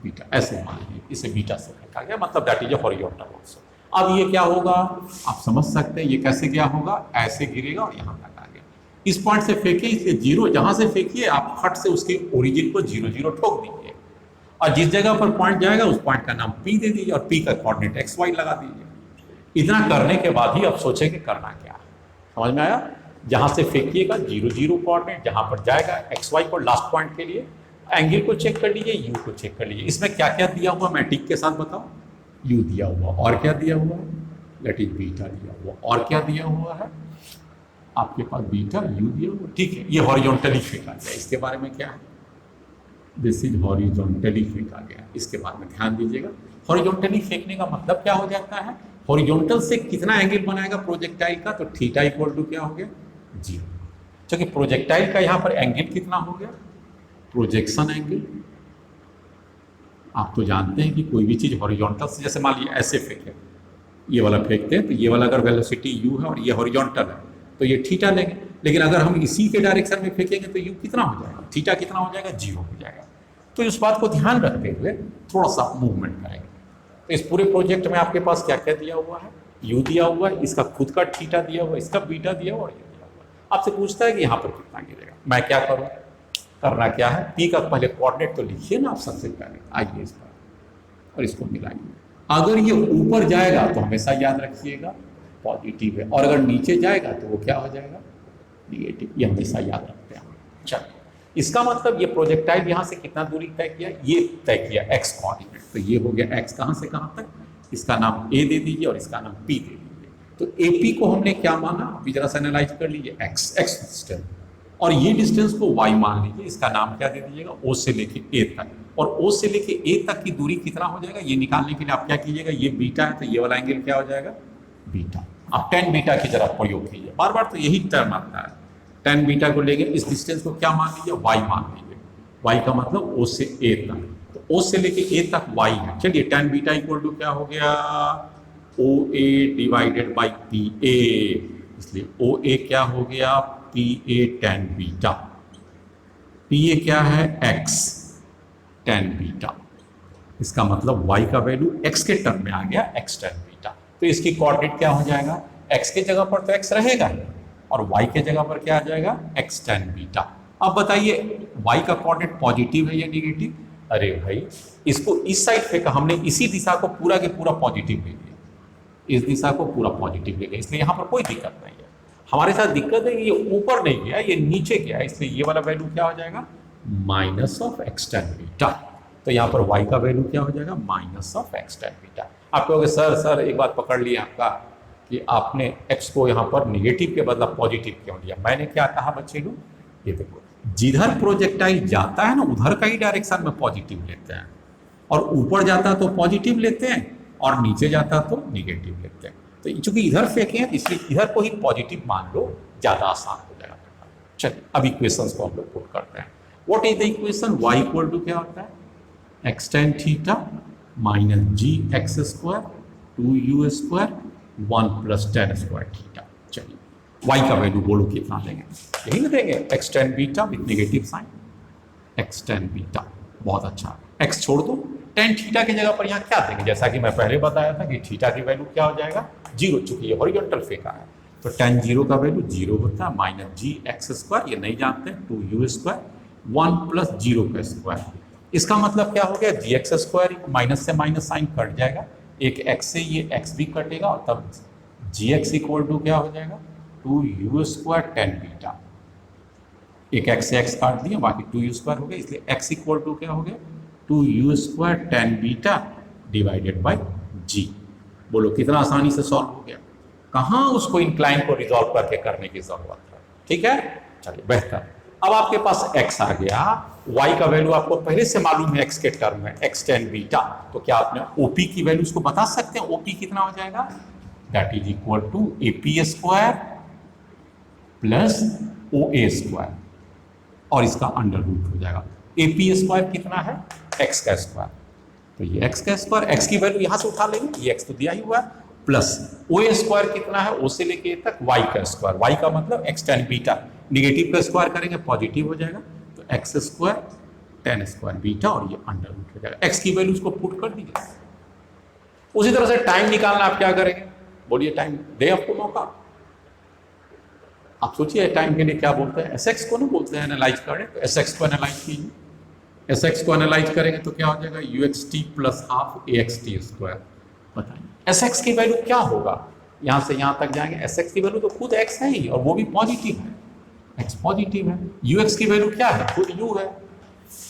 Speaker 1: बीटा। ऐसे मान लीजिए इसे बीटा से फेंका गया, मतलब that is a horizontal also. अब ये क्या होगा, आप समझ सकते हैं ये कैसे क्या होगा, ऐसे गिरेगा और यहाँ तक आ गया। इस पॉइंट से फेंके, इसलिए जीरो जहाँ से फेंकिए आप फट से उसके ओरिजिन को 0 0 ठोक दीजिए, और जिस जगह पर पॉइंट जाएगा उस पॉइंट का नाम P दे दीजिए और P का कोऑर्डिनेट XY लगा दीजिए। इतना करने के बाद ही अब सोचें कि करना क्या है। समझ में आया? जहाँ से फेंकिएगा 0 0 कोऑर्डिनेट, जहाँ पर जाएगा XY को लास्ट पॉइंट के लिए, एंगल को चेक कर लीजिए, यू को चेक कर लीजिए। इसमें क्या क्या दिया हुआ मैं टिक के साथ बताऊं, यू दिया हुआ, और क्या दिया हुआ है, दैट इज बीटा दिया हुआ, और क्या दिया हुआ है आपके पास, बीटा यू दिया हुआ, ठीक है। ये हॉरिजॉन्टली फेंका गया, इसके बारे में क्या है, दिस इज हॉरिजॉन्टली फेंका गया, इसके बारे में ध्यान दीजिएगा। हॉरिजॉन्टली फेंकने का मतलब क्या हो जाता है, हॉरिजॉन्टल से कितना एंगल बनाएगा प्रोजेक्टाइल का, तो थीटा इक्वल टू क्या हो गया, 0। क्योंकि प्रोजेक्टाइल का यहाँ पर एंगल कितना हो गया, प्रोजेक्शन एंगल। आप तो जानते हैं कि कोई भी चीज़ हॉरिजॉन्टल से, जैसे मान लीजिए ऐसे फेंके, ये वाला फेंकते हैं तो ये वाला अगर वेलोसिटी u है और ये हॉरिजॉन्टल है तो ये थीटा लेंगे, लेकिन अगर हम इसी के डायरेक्शन में फेंकेंगे तो u कितना हो जाएगा, थीटा कितना हो जाएगा, 0 हो जाएगा। तो इस बात को ध्यान रखते हुए थोड़ा सा मूवमेंट करेंगे। तो इस पूरे प्रोजेक्ट में आपके पास क्या क्या दिया हुआ है, u दिया हुआ है, इसका खुद का थीटा दिया हुआ है, इसका बीटा दिया हुआ और ये दिया हुआ है। आपसे पूछता है कि यहाँ पर कितना गिरेगा, मैं क्या करूँ, करना क्या है, P का पहले कोऑर्डिनेट तो लिखिए ना आप सबसे पहले, आइए इस पर और इसको मिलाइए। अगर ये ऊपर जाएगा तो हमेशा याद रखिएगा पॉजिटिव है, और अगर नीचे जाएगा तो वो क्या हो जाएगा, निगेटिव। ये हमेशा याद रखते हैं। चलो, इसका मतलब ये प्रोजेक्टाइल यहाँ से कितना दूरी तय किया, ये तय किया x कोऑर्डिनेट, तो ये हो गया x कहाँ से कहाँ तक, इसका नाम a दे दीजिए और इसका नाम p दे दीजिए। तो AP को हमने क्या माना, अभी जरा सा एनालाइज कर लीजिए, x डिस्टेंस, और ये डिस्टेंस को y मान लीजिए, इसका नाम क्या दे दीजिएगा, O से लेके A तक, और O से लेके A तक की दूरी कितना हो जाएगा, ये निकालने के लिए आप क्या कीजिएगा, ये बीटा है तो ये वाला एंगल क्या हो जाएगा, बीटा। आप tan बीटा की जरा प्रयोग कीजिए, बार बार तो यही टर्म आता है। tan बीटा को लेके इस डिस्टेंस को क्या मान लीजिए, y मान लीजिए, y का मतलब O से A तक, तो O से लेके A तक y है। चलिए tan बीटा इक्वल टू क्या हो गया, OA डिवाइडेड बाई PA, इसलिए OA क्या हो गया, PA tan बीटा, PA क्या है, x tan बीटा, इसका मतलब y का वैल्यू x के टर्म में आ गया, x tan बीटा। तो इसकी कोऑर्डिनेट क्या हो जाएगा, x के जगह पर तो x रहेगा और y के जगह पर क्या आ जाएगा, x tan बीटा। अब बताइए y का कोऑर्डिनेट पॉजिटिव है या निगेटिव, अरे भाई इसको इस साइड फेंका हमने, इसी दिशा को पूरा के पूरा पॉजिटिव ले लिया, इस दिशा को पूरा पॉजिटिव ले लिया, इसलिए यहाँ पर कोई दिक्कत नहीं है। हमारे साथ दिक्कत है कि ये ऊपर नहीं गया, ये नीचे गया, इसलिए ये वाला वैल्यू क्या हो जाएगा, minus of x tan beta. तो यहाँ पर y का वैल्यू क्या हो जाएगा, minus of x tan beta. आप कहोगे सर एक बात पकड़ लिया आपका कि आपने x को यहाँ पर निगेटिव के बदला पॉजिटिव क्यों लिया। मैंने क्या कहा बच्चे लोग, ये देखो जिधर प्रोजेक्टाइल जाता है ना उधर का ही डायरेक्शन में पॉजिटिव लेते हैं, और ऊपर जाता तो पॉजिटिव लेते हैं और नीचे जाता तो निगेटिव लेते हैं। तो चूंकि इधर फेंके हैं इसलिए इधर को ही पॉजिटिव मान लो, ज़्यादा आसान हो जाएगा। चलिए अब इक्वेशंस को हम लोग पुट करते हैं। What is the equation, y equal to क्या होता है, x tan थीटा माइनस जी x square 2u square 1 plus tan square theta. चलिए y का वैल्यू बोलो कितना देंगे, यही ना देंगे, x tan beta with negative sign, x tan beta. बहुत अच्छा, x छोड़ दो, tan थीटा की जगह पर यहाँ क्या देंगे, जैसा कि मैं पहले बताया था कि थीटा की वैल्यू क्या हो जाएगा, 0, चूंकि ये हॉरिजॉन्टल फेंका है तो tan 0 का वैल्यू 0 होता है, माइनस जी एक्स स्क्वायर, ये नहीं जानते, 2u स्क्वायर 1 प्लस 0 का स्क्वायर। इसका मतलब क्या हो गया, जी एक्स स्क्वायर, माइनस से माइनस साइन कट जाएगा, एक x से ये x भी कटेगा और तब जी एक्स इक्वल टू क्या हो जाएगा, 2u स्क्वायर tan बीटा। एक x से x काट दिया, बाकी 2u स्क्वायर हो गया, इसलिए x इक्वल टू क्या हो गया, 2u square tan beta divided by g। बोलो कितना आसानी से सॉल्व हो गया, कहाँ उसको इंक्लाइन को रिजॉल्व करके करने की जरूरत है। ठीक है, चलिए बेहतर। अब आपके पास x आ गया, y का वैल्यू आपको पहले से मालूम है x के टर्म में, x tan बीटा, तो क्या आपने OP की वैल्यू उसको बता सकते हैं, OP कितना हो जाएगा, that is equal to AP square plus OA square, और इसका अंडर रूट हो जाएगा। AP स्क्वायर कितना है, x का स्क्वायर, तो ये x का स्क्वायर, x की वैल्यू यहां से उठा लेंगे, ये x तो दिया ही हुआ है, प्लस OA स्क्वायर कितना है, O से लेके A तक y का स्क्वायर, y का मतलब x tan बीटा, निगेटिव का स्क्वायर करेंगे पॉजिटिव हो जाएगा, तो x square ten square beta और ये अंडर रूट हो जाएगा। एक्स की वैल्यूज को पुट कर दीजिए। उसी तरह से टाइम निकालना आप क्या करेंगे, बोलिए टाइम दे आपको मौका। आप सोचिए टाइम के लिए क्या बोलते हैं, एस एक्स को ना बोलते हैं एनालाइज करें, तो एस एक्स को एनालाइज कीजिए। एस एक्स को एनालाइज करेंगे तो क्या हो जाएगा, you x T plus half A x T square. बताइए एस एक्स की वैल्यू क्या होगा, यहाँ से यहाँ तक जाएंगे, एस एक्स की वैल्यू तो खुद एक्स है ही और वो भी पॉजिटिव है, एक्स पॉजिटिव है। यू एक्स की वैल्यू क्या है, खुद यू है,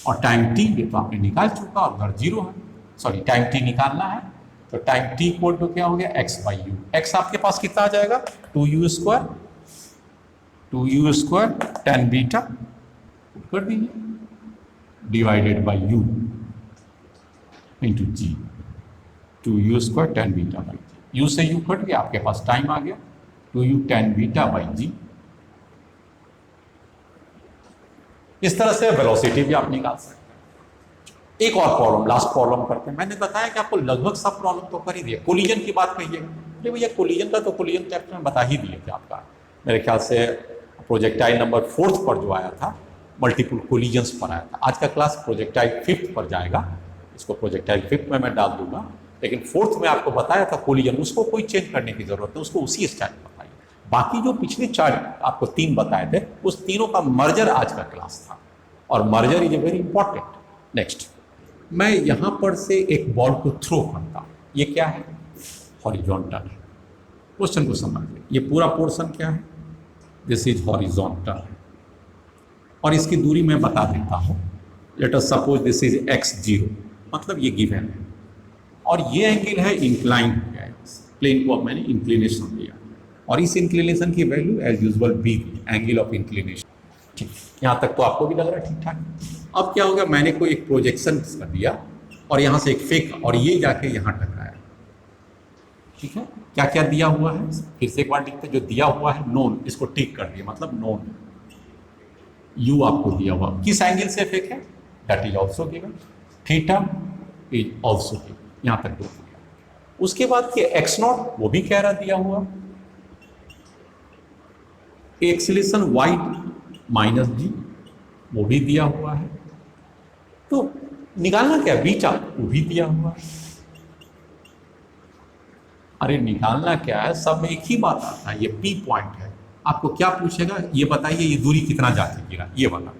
Speaker 1: और टाइम टी ये तो आपने निकाल चुका और उधर जीरो है, सॉरी टाइम टी निकालना है, तो टाइम टी इक्वल टू क्या हो गया, एक्स बाई यू। एक्स आपके पास कितना आ जाएगा, two u square tan beta कर दीजिए divided by u into g, two u square tan beta by g. U से यू कट गया, आपके पास टाइम आ गया, two u tan beta by g. इस तरह से वेलोसिटी भी आप निकाल सकते हैं। एक और प्रॉब्लम, लास्ट प्रॉब्लम करते हैं। मैंने बताया कि आपको लगभग सब प्रॉब्लम तो कर ही दिया। कोलिजन की बात कहिएगा, अरे भैया कोलिजन का तो कोलिजन चैप्टर में बता ही दिए थे आपका, मेरे ख्याल से प्रोजेक्टाइल नंबर 4 पर जो आया था, मल्टीपल कोलिजन्स पर आया था। आज का क्लास प्रोजेक्टाइल 5 पर जाएगा, इसको प्रोजेक्टाइल 5 में मैं डाल दूंगा, लेकिन 4th में आपको बताया था कोलिजन, उसको कोई चेंज करने की जरूरत नहीं, उसको उसी स्टाइल में बताइए। बाकी जो पिछले 4 आपको 3 बताए थे, उस तीनों का मर्जर आज का क्लास था, और merger is a very important. Next, मैं यहां पर से एक बॉल को थ्रो करता हूं, ये क्या है, हॉरिजॉन्टल है। क्वेश्चन को समझिए, ये पूरा पोर्शन क्या है, दिस इज हॉरिजॉन्टल, और इसकी दूरी मैं बता देता हूं। Late us suppose this is x0, मतलब ये गिवन है, और ये एंगल है इंक्लाइन हो गया, प्लेन को अब मैंने इंक्लिनेशन दिया, और इस इंक्लिनेशन की value as usual be, angle of inclination. ठीक, यहाँ तक तो आपको भी लग रहा है ठीक ठाक। अब क्या होगा, मैंने कोई एक प्रोजेक्शन कर दिया और यहाँ से एक फेंका और ये जाके यहाँ टकराया। ठीक है, क्या क्या दिया हुआ है, फिर से एक बार लिखते हैं, जो दिया हुआ है नोन, इसको टिक कर दिया, मतलब नोन। यू आपको दिया हुआ, किस एंगल से फेंके, that is also given, theta is also given, यहाँ तक दो दिया। उसके बाद कि एक्स नॉट, वो भी कह रहा दिया हुआ, एक्सीलरेशन वाई माइनस जी, वो भी दिया हुआ है। तो निकालना क्या, बीटा, वो भी दिया हुआ है। अरे निकालना क्या है, सब एक ही बात आता है, ये पी पॉइंट है। आपको क्या पूछेगा, ये बताइए ये दूरी कितना जाके गिरा, ये वाला।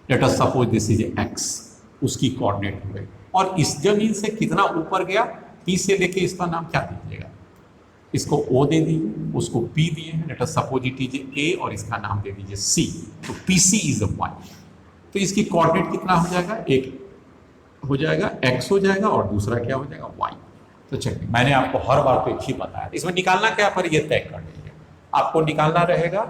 Speaker 1: Late us suppose this is x, उसकी कोऑर्डिनेट हो गई, और इस जमीन से कितना ऊपर गया, पी से लेके इसका नाम क्या दीजिएगा, इसको ओ दे दीजिए, उसको पी दिए हैं, let us suppose it is A, और इसका नाम दे दीजिए सी, तो P C is a Y. तो इसकी कोऑर्डिनेट कितना हो जाएगा, एक हो जाएगा एक्स हो जाएगा, और दूसरा क्या हो जाएगा, वाई। तो चलिए, मैंने आपको हर बार तो एक ही बताया, इसमें निकालना क्या, पर ये तय कर लीजिए। आपको निकालना रहेगा,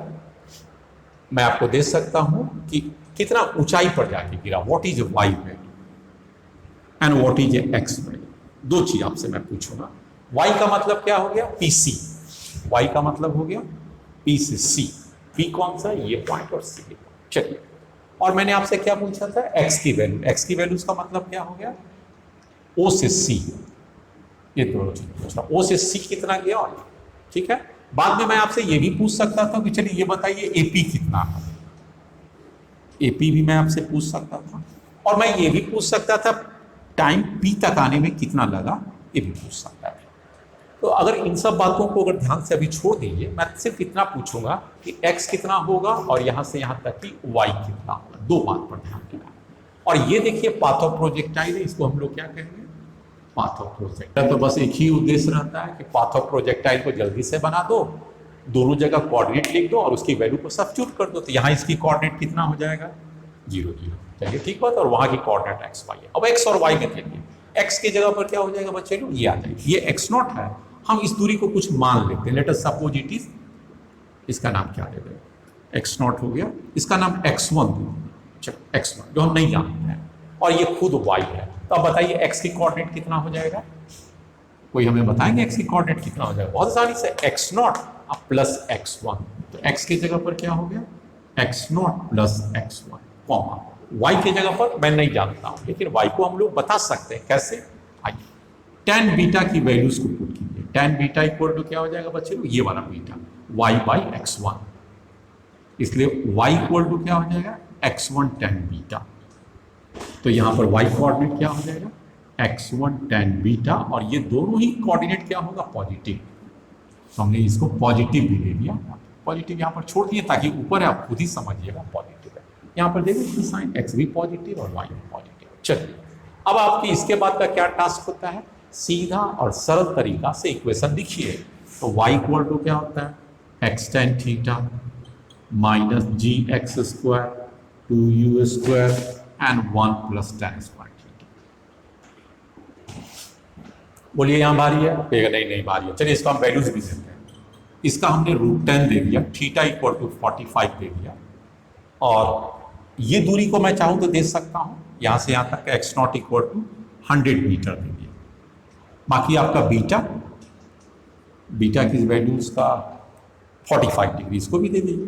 Speaker 1: मैं आपको दे सकता हूं कि कितना ऊंचाई पर जाके गिरा, what is Y value and what is X value. दो चीज आपसे मैं पूछूंगा। वाई का मतलब क्या हो गया, पी सी, वाई का मतलब हो गया पी से सी, पी कौन सा, ये पॉइंट और सी। चलिए, और मैंने आपसे क्या पूछा था, एक्स की वैल्यू, एक्स की वैल्यूज का मतलब क्या हो गया, ओ से सी, ये दोनों चीज पूछना, ओ से सी कितना गया, और ठीक है। बाद में मैं आपसे ये भी पूछ सकता था कि चलिए ये बताइए एपी कितना है, एपी भी मैं आपसे पूछ सकता था, और मैं ये भी पूछ सकता था टाइम पी तक आने में कितना लगा, ये भी पूछ सकता था। तो अगर इन सब बातों को अगर ध्यान से अभी छोड़ दीजिए, मैं सिर्फ इतना पूछूंगा कि x कितना होगा और यहाँ से यहाँ तक कि y कितना होगा, दो बात पर ध्यान देना। और ये देखिए पाथ ऑफ प्रोजेक्टाइल है, इसको हम लोग क्या कहेंगे, पाथ ऑफ प्रोजेक्टाइल। तो बस एक ही उद्देश्य रहता है कि पाथ ऑफ प्रोजेक्टाइल को जल्दी से बना दो, दोनों जगह कोऑर्डिनेट लिख दो और उसकी वैल्यू को सब्स्टिट्यूट कर दो, तो यहाँ इसकी कोऑर्डिनेट कितना हो जाएगा, 0 0। चलिए ठीक बात, और वहाँ की कोऑर्डिनेट x y है। अब x और y में देखिए, x की जगह पर क्या हो जाएगा बच्चे लोग, ये आ जाएगी, ये x नॉट है, हम इस दूरी को कुछ मान लेते हैं, let us suppose it is, इसका नाम क्या दे दें, x नॉट हो गया, इसका नाम x1 दो, x1 जो हम नहीं जानते हैं, और ये खुद y है। तो अब बताइए x की कोऑर्डिनेट कितना हो जाएगा, कोई हमें बताएंगे x की कोऑर्डिनेट कितना हो जाएगा, बहुत आसानी से x नॉट प्लस x1, तो x की जगह पर क्या हो गया, x not plus x1 comma, y की जगह पर मैं नहीं जानता हूं, लेकिन y को हम लोग बता सकते हैं, कैसे, आइए tan बीटा की वैल्यूज को पुट कीजिए, tan बीटा इक्वल टू क्या हो जाएगा बच्चे लोग, ये वाला बीटा y बाई x1, इसलिए y इक्वल टू क्या हो जाएगा, x1 tan बीटा। तो यहां पर y कोऑर्डिनेट क्या हो जाएगा, x1 tan बीटा, और ये दोनों ही कोऑर्डिनेट क्या होगा, पॉजिटिव। तो हमने इसको पॉजिटिव भी ले लिया, पॉजिटिव यहां पर छोड़ दिए ताकि ऊपर आप खुद ही समझिएगा पॉजिटिव है। यहां पर देखिए साइन x भी पॉजिटिव और y भी पॉजिटिव। चलिए अब आपकी इसके बाद का क्या टास्क होता है, सीधा और सरल तरीका से इक्वेशन लिखिए। तो y इक्वल टू क्या होता है, x tan theta minus ji x square 2u square and 1 plus tan square theta. बोलिए यहाँ भारी है, कहेगा नहीं नहीं भारी है। चलिए इसको हम वैल्यूज भी देते हैं। इसका हमने √10 दे दिया, थीटा इक्वल टू 45 दे दिया, और ये दूरी को मैं चाहूँ तो दे सकता हूँ, यहाँ से यहाँ तक x not equal to 100 metre दे दिया। बाकी आपका बीटा की वैल्यू उसका 45 डिग्री, इसको भी दे दीजिए,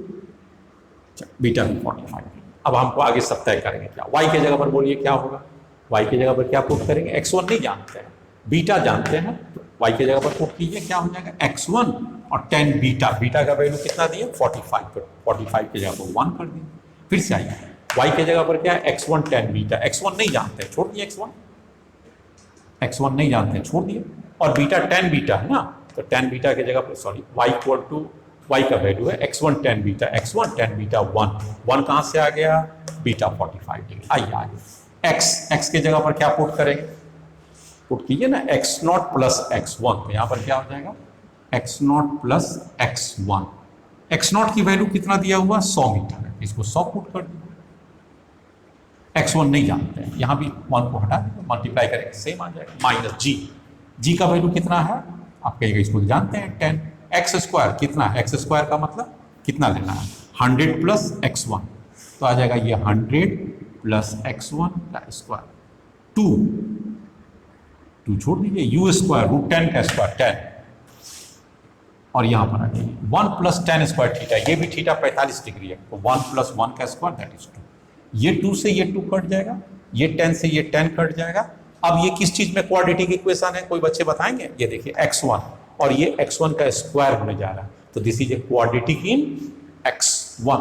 Speaker 1: बीटा भी 45 डिग्री। अब हमको आगे सब तय करेंगे क्या, y के जगह पर बोलिए क्या होगा, y के जगह पर क्या पुट करेंगे, x1 नहीं जानते हैं, बीटा जानते हैं, तो y के जगह पर पुट कीजिए, क्या हो जाएगा x1 और tan बीटा, बीटा का वैल्यू कितना दिए 45, पर 45 की जगह पर 1 कर दिए। फिर से आइए, y के जगह पर क्या है x1 tan बीटा, x1 नहीं जानते हैं, छोड़ दिए, x1 नहीं जानते हैं, छोड़ दिए, और बीटा tan बीटा है ना, तो tan बीटा की जगह पर sorry y equal to y का वैल्यू है x1 tan beta, x1 tan beta 1 कहाँ से आ गया, बीटा 45 डिग्री। आइए x के जगह पर क्या पुट करेंगे, पुट कीजिए ना x नॉट प्लस x1, तो यहाँ पर क्या हो जाएगा x not plus x1। x not की वैल्यू कितना दिया हुआ 100 मीटर है, इसको 100 पुट कर दीजिए। x1 नहीं जानते हैं, यहाँ भी 1 को हटा देंगे, मल्टीप्लाई करेंगे सेम आ जाएगा, माइनस जी का वैल्यू कितना है, आप कहिएगा इसको जानते हैं 10, एक्स स्क्वायर कितना है, एक्स स्क्वायर का मतलब कितना लेना है 100 प्लस x1, तो आ जाएगा ये 100 प्लस x1 का स्क्वायर, 2 छोड़ दीजिए, u स्क्वायर √10 का स्क्वायर 10, और यहाँ पर आ जाइए 1 प्लस tan स्क्वायर थीटा, ये भी थीटा 45 डिग्री है, तो 1 प्लस 1 का स्क्वायर दैट इज 2। ये 2 से ये 2 कट जाएगा, ये 10 से ये 10 कट जाएगा। अब ये किस चीज में क्वाड्रेटिक इक्वेशन है, कोई बच्चे बताएंगे, ये देखिए x1 और ये x1 का स्क्वायर होने जा रहा है, तो this is a quadratic in x1,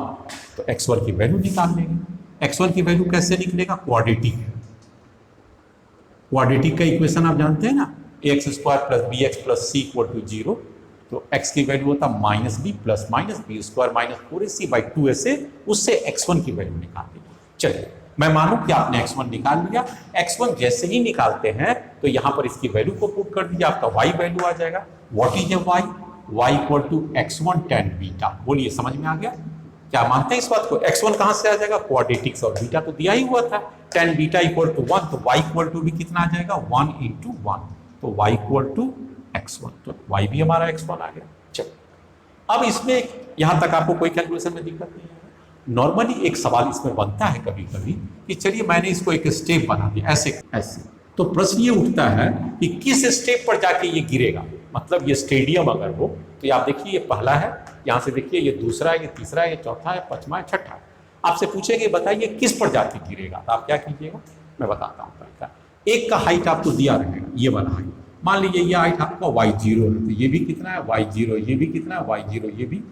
Speaker 1: तो x1 की वैल्यू निकाल लेंगे। x1 की वैल्यू कैसे निकलेगा, क्वाड्रेटिक का इक्वेशन आप जानते हैं ना, ax square plus B X plus C equal to 0, तो x की वैल्यू होता minus B plus minus B square minus 4ac by 2a से, उससे x1 की वैल्यू निकाल देंगे। चलिए मैं मानूं कि आपने x1 निकाल लिया, x1 जैसे ही निकालते हैं तो यहां पर इसकी वैल्यू को पुट कर दीजिए, आपका y वैल्यू आ जाएगा। What is a y equal to x1 tan beta. बोलिए समझ में आ गया, क्या मानते हैं इस बात को, x1 कहां से आ जाएगा, क्वाड्रेटिक्स, और बीटा तो दिया ही हुआ था, tan बीटा इक्वल टू 1, तो y इक्वल टू भी कितना आ जाएगा 1 × 1, तो y इक्वल टू x1, तो y भी हमारा x1 आ गया। चलो अब इसमें यहां तक आपको कोई कैलकुलेशन में दिक्कत नहीं है। नॉर्मली एक सवाल इसमें बनता है कभी कभी कि चलिए मैंने इसको एक स्टेप बना दिया ऐसे ऐसे, तो प्रश्न ये उठता है कि किस स्टेप पर जाके ये गिरेगा, मतलब ये स्टेडियम अगर हो तो आप देखिए ये पहला है, यहाँ से देखिए ये दूसरा है, ये तीसरा है, ये चौथा है, पांचवा है, छठा है। आपसे पूछेंगे बताइए किस पर जाके गिरेगा, तो आप क्या कीजिएगा, मैं बताता हूँ तरीका। एक का हाइट आपको दिया रहेगा, ये वाला हाइट, मान लीजिए ये हाइट आपका y0 है, तो ये भी कितना है y0, ये भी कितना है y0, ये भी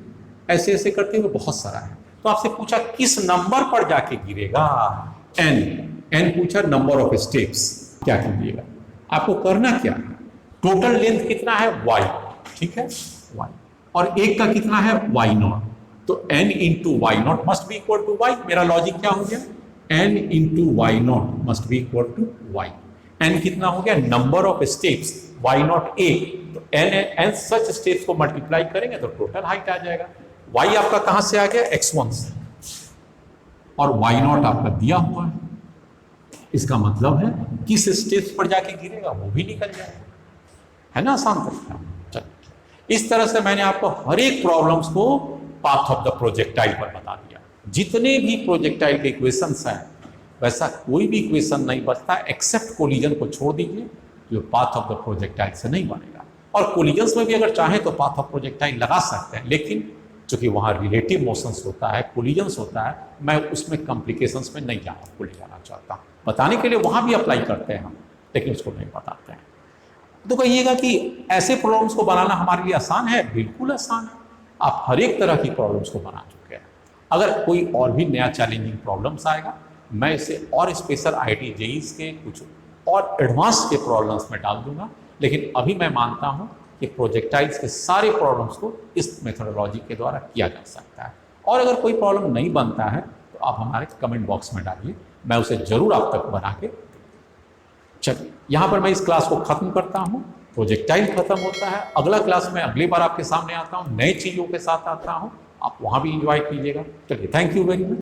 Speaker 1: ऐसे ऐसे करते हुए बहुत सारा है। तो आपसे पूछा किस नंबर पर जाके गिरेगा, n पूछा, नंबर ऑफ स्टेप्स, क्या कीजिएगा, आपको करना क्या है, टोटल लेंथ कितना है y, ठीक है y, और एक का कितना है y0, तो n × y0 must be equal to y। मेरा लॉजिक क्या हो गया, n × y0 must be equal to y। n कितना हो गया, नंबर ऑफ स्टेप्स, y0 1, तो n सच स्टेप्स को मल्टीप्लाई करेंगे तो टोटल हाइट आ जाएगा। y आपका कहां से आ गया, x1 से, और y0 आपका दिया हुआ है, इसका मतलब है किस स्टेप्स पर जाके गिरेगा वो भी निकल जाएगा, है ना, आसान तरीका। चलिए इस तरह से मैंने आपको हर एक प्रॉब्लम्स को पाथ ऑफ द प्रोजेक्टाइल पर बता दिया। जितने भी प्रोजेक्टाइल के इक्वेशंस हैं वैसा कोई भी इक्वेशन नहीं बचता एक्सेप्ट कोलिजन को छोड़ दीजिए, जो पाथ ऑफ द प्रोजेक्टाइल से नहीं बनेगा। और कोलिजन्स में भी अगर चाहें तो पाथ ऑफ प्रोजेक्टाइल लगा सकते हैं, लेकिन चूंकि वहाँ रिलेटिव मोशंस होता है, कोलिजन्स होता है, मैं उसमें कॉम्प्लिकेशंस में नहीं जाना ले जाना चाहता। बताने के लिए वहाँ भी अप्लाई करते हैं हम, लेकिन उसको नहीं बताते हैं। तो कहिएगा कि ऐसे प्रॉब्लम्स को बनाना हमारे लिए आसान है, बिल्कुल आसान है। आप हर एक तरह की प्रॉब्लम्स को बना चुके हैं। अगर कोई और भी नया चैलेंजिंग प्रॉब्लम्स आएगा, मैं इसे और स्पेशल IIT JEEs के कुछ और एडवांस के प्रॉब्लम्स में डाल दूंगा। लेकिन अभी मैं मानता हूं कि प्रोजेक्टाइल्स के सारे प्रॉब्लम्स को इस मेथोडोलॉजी के द्वारा किया जा सकता है। और अगर कोई प्रॉब्लम नहीं बनता है तो आप हमारे कमेंट बॉक्स में डालिए, मैं उसे जरूर आप तक बना के। चलिए यहाँ पर मैं इस क्लास को खत्म करता हूँ, प्रोजेक्टाइल खत्म होता है। अगला क्लास में अगली बार आपके सामने आता हूँ, नई चीज़ों के साथ आता हूँ, आप वहाँ भी इंजॉय कीजिएगा। चलिए, थैंक यू वेरी मच।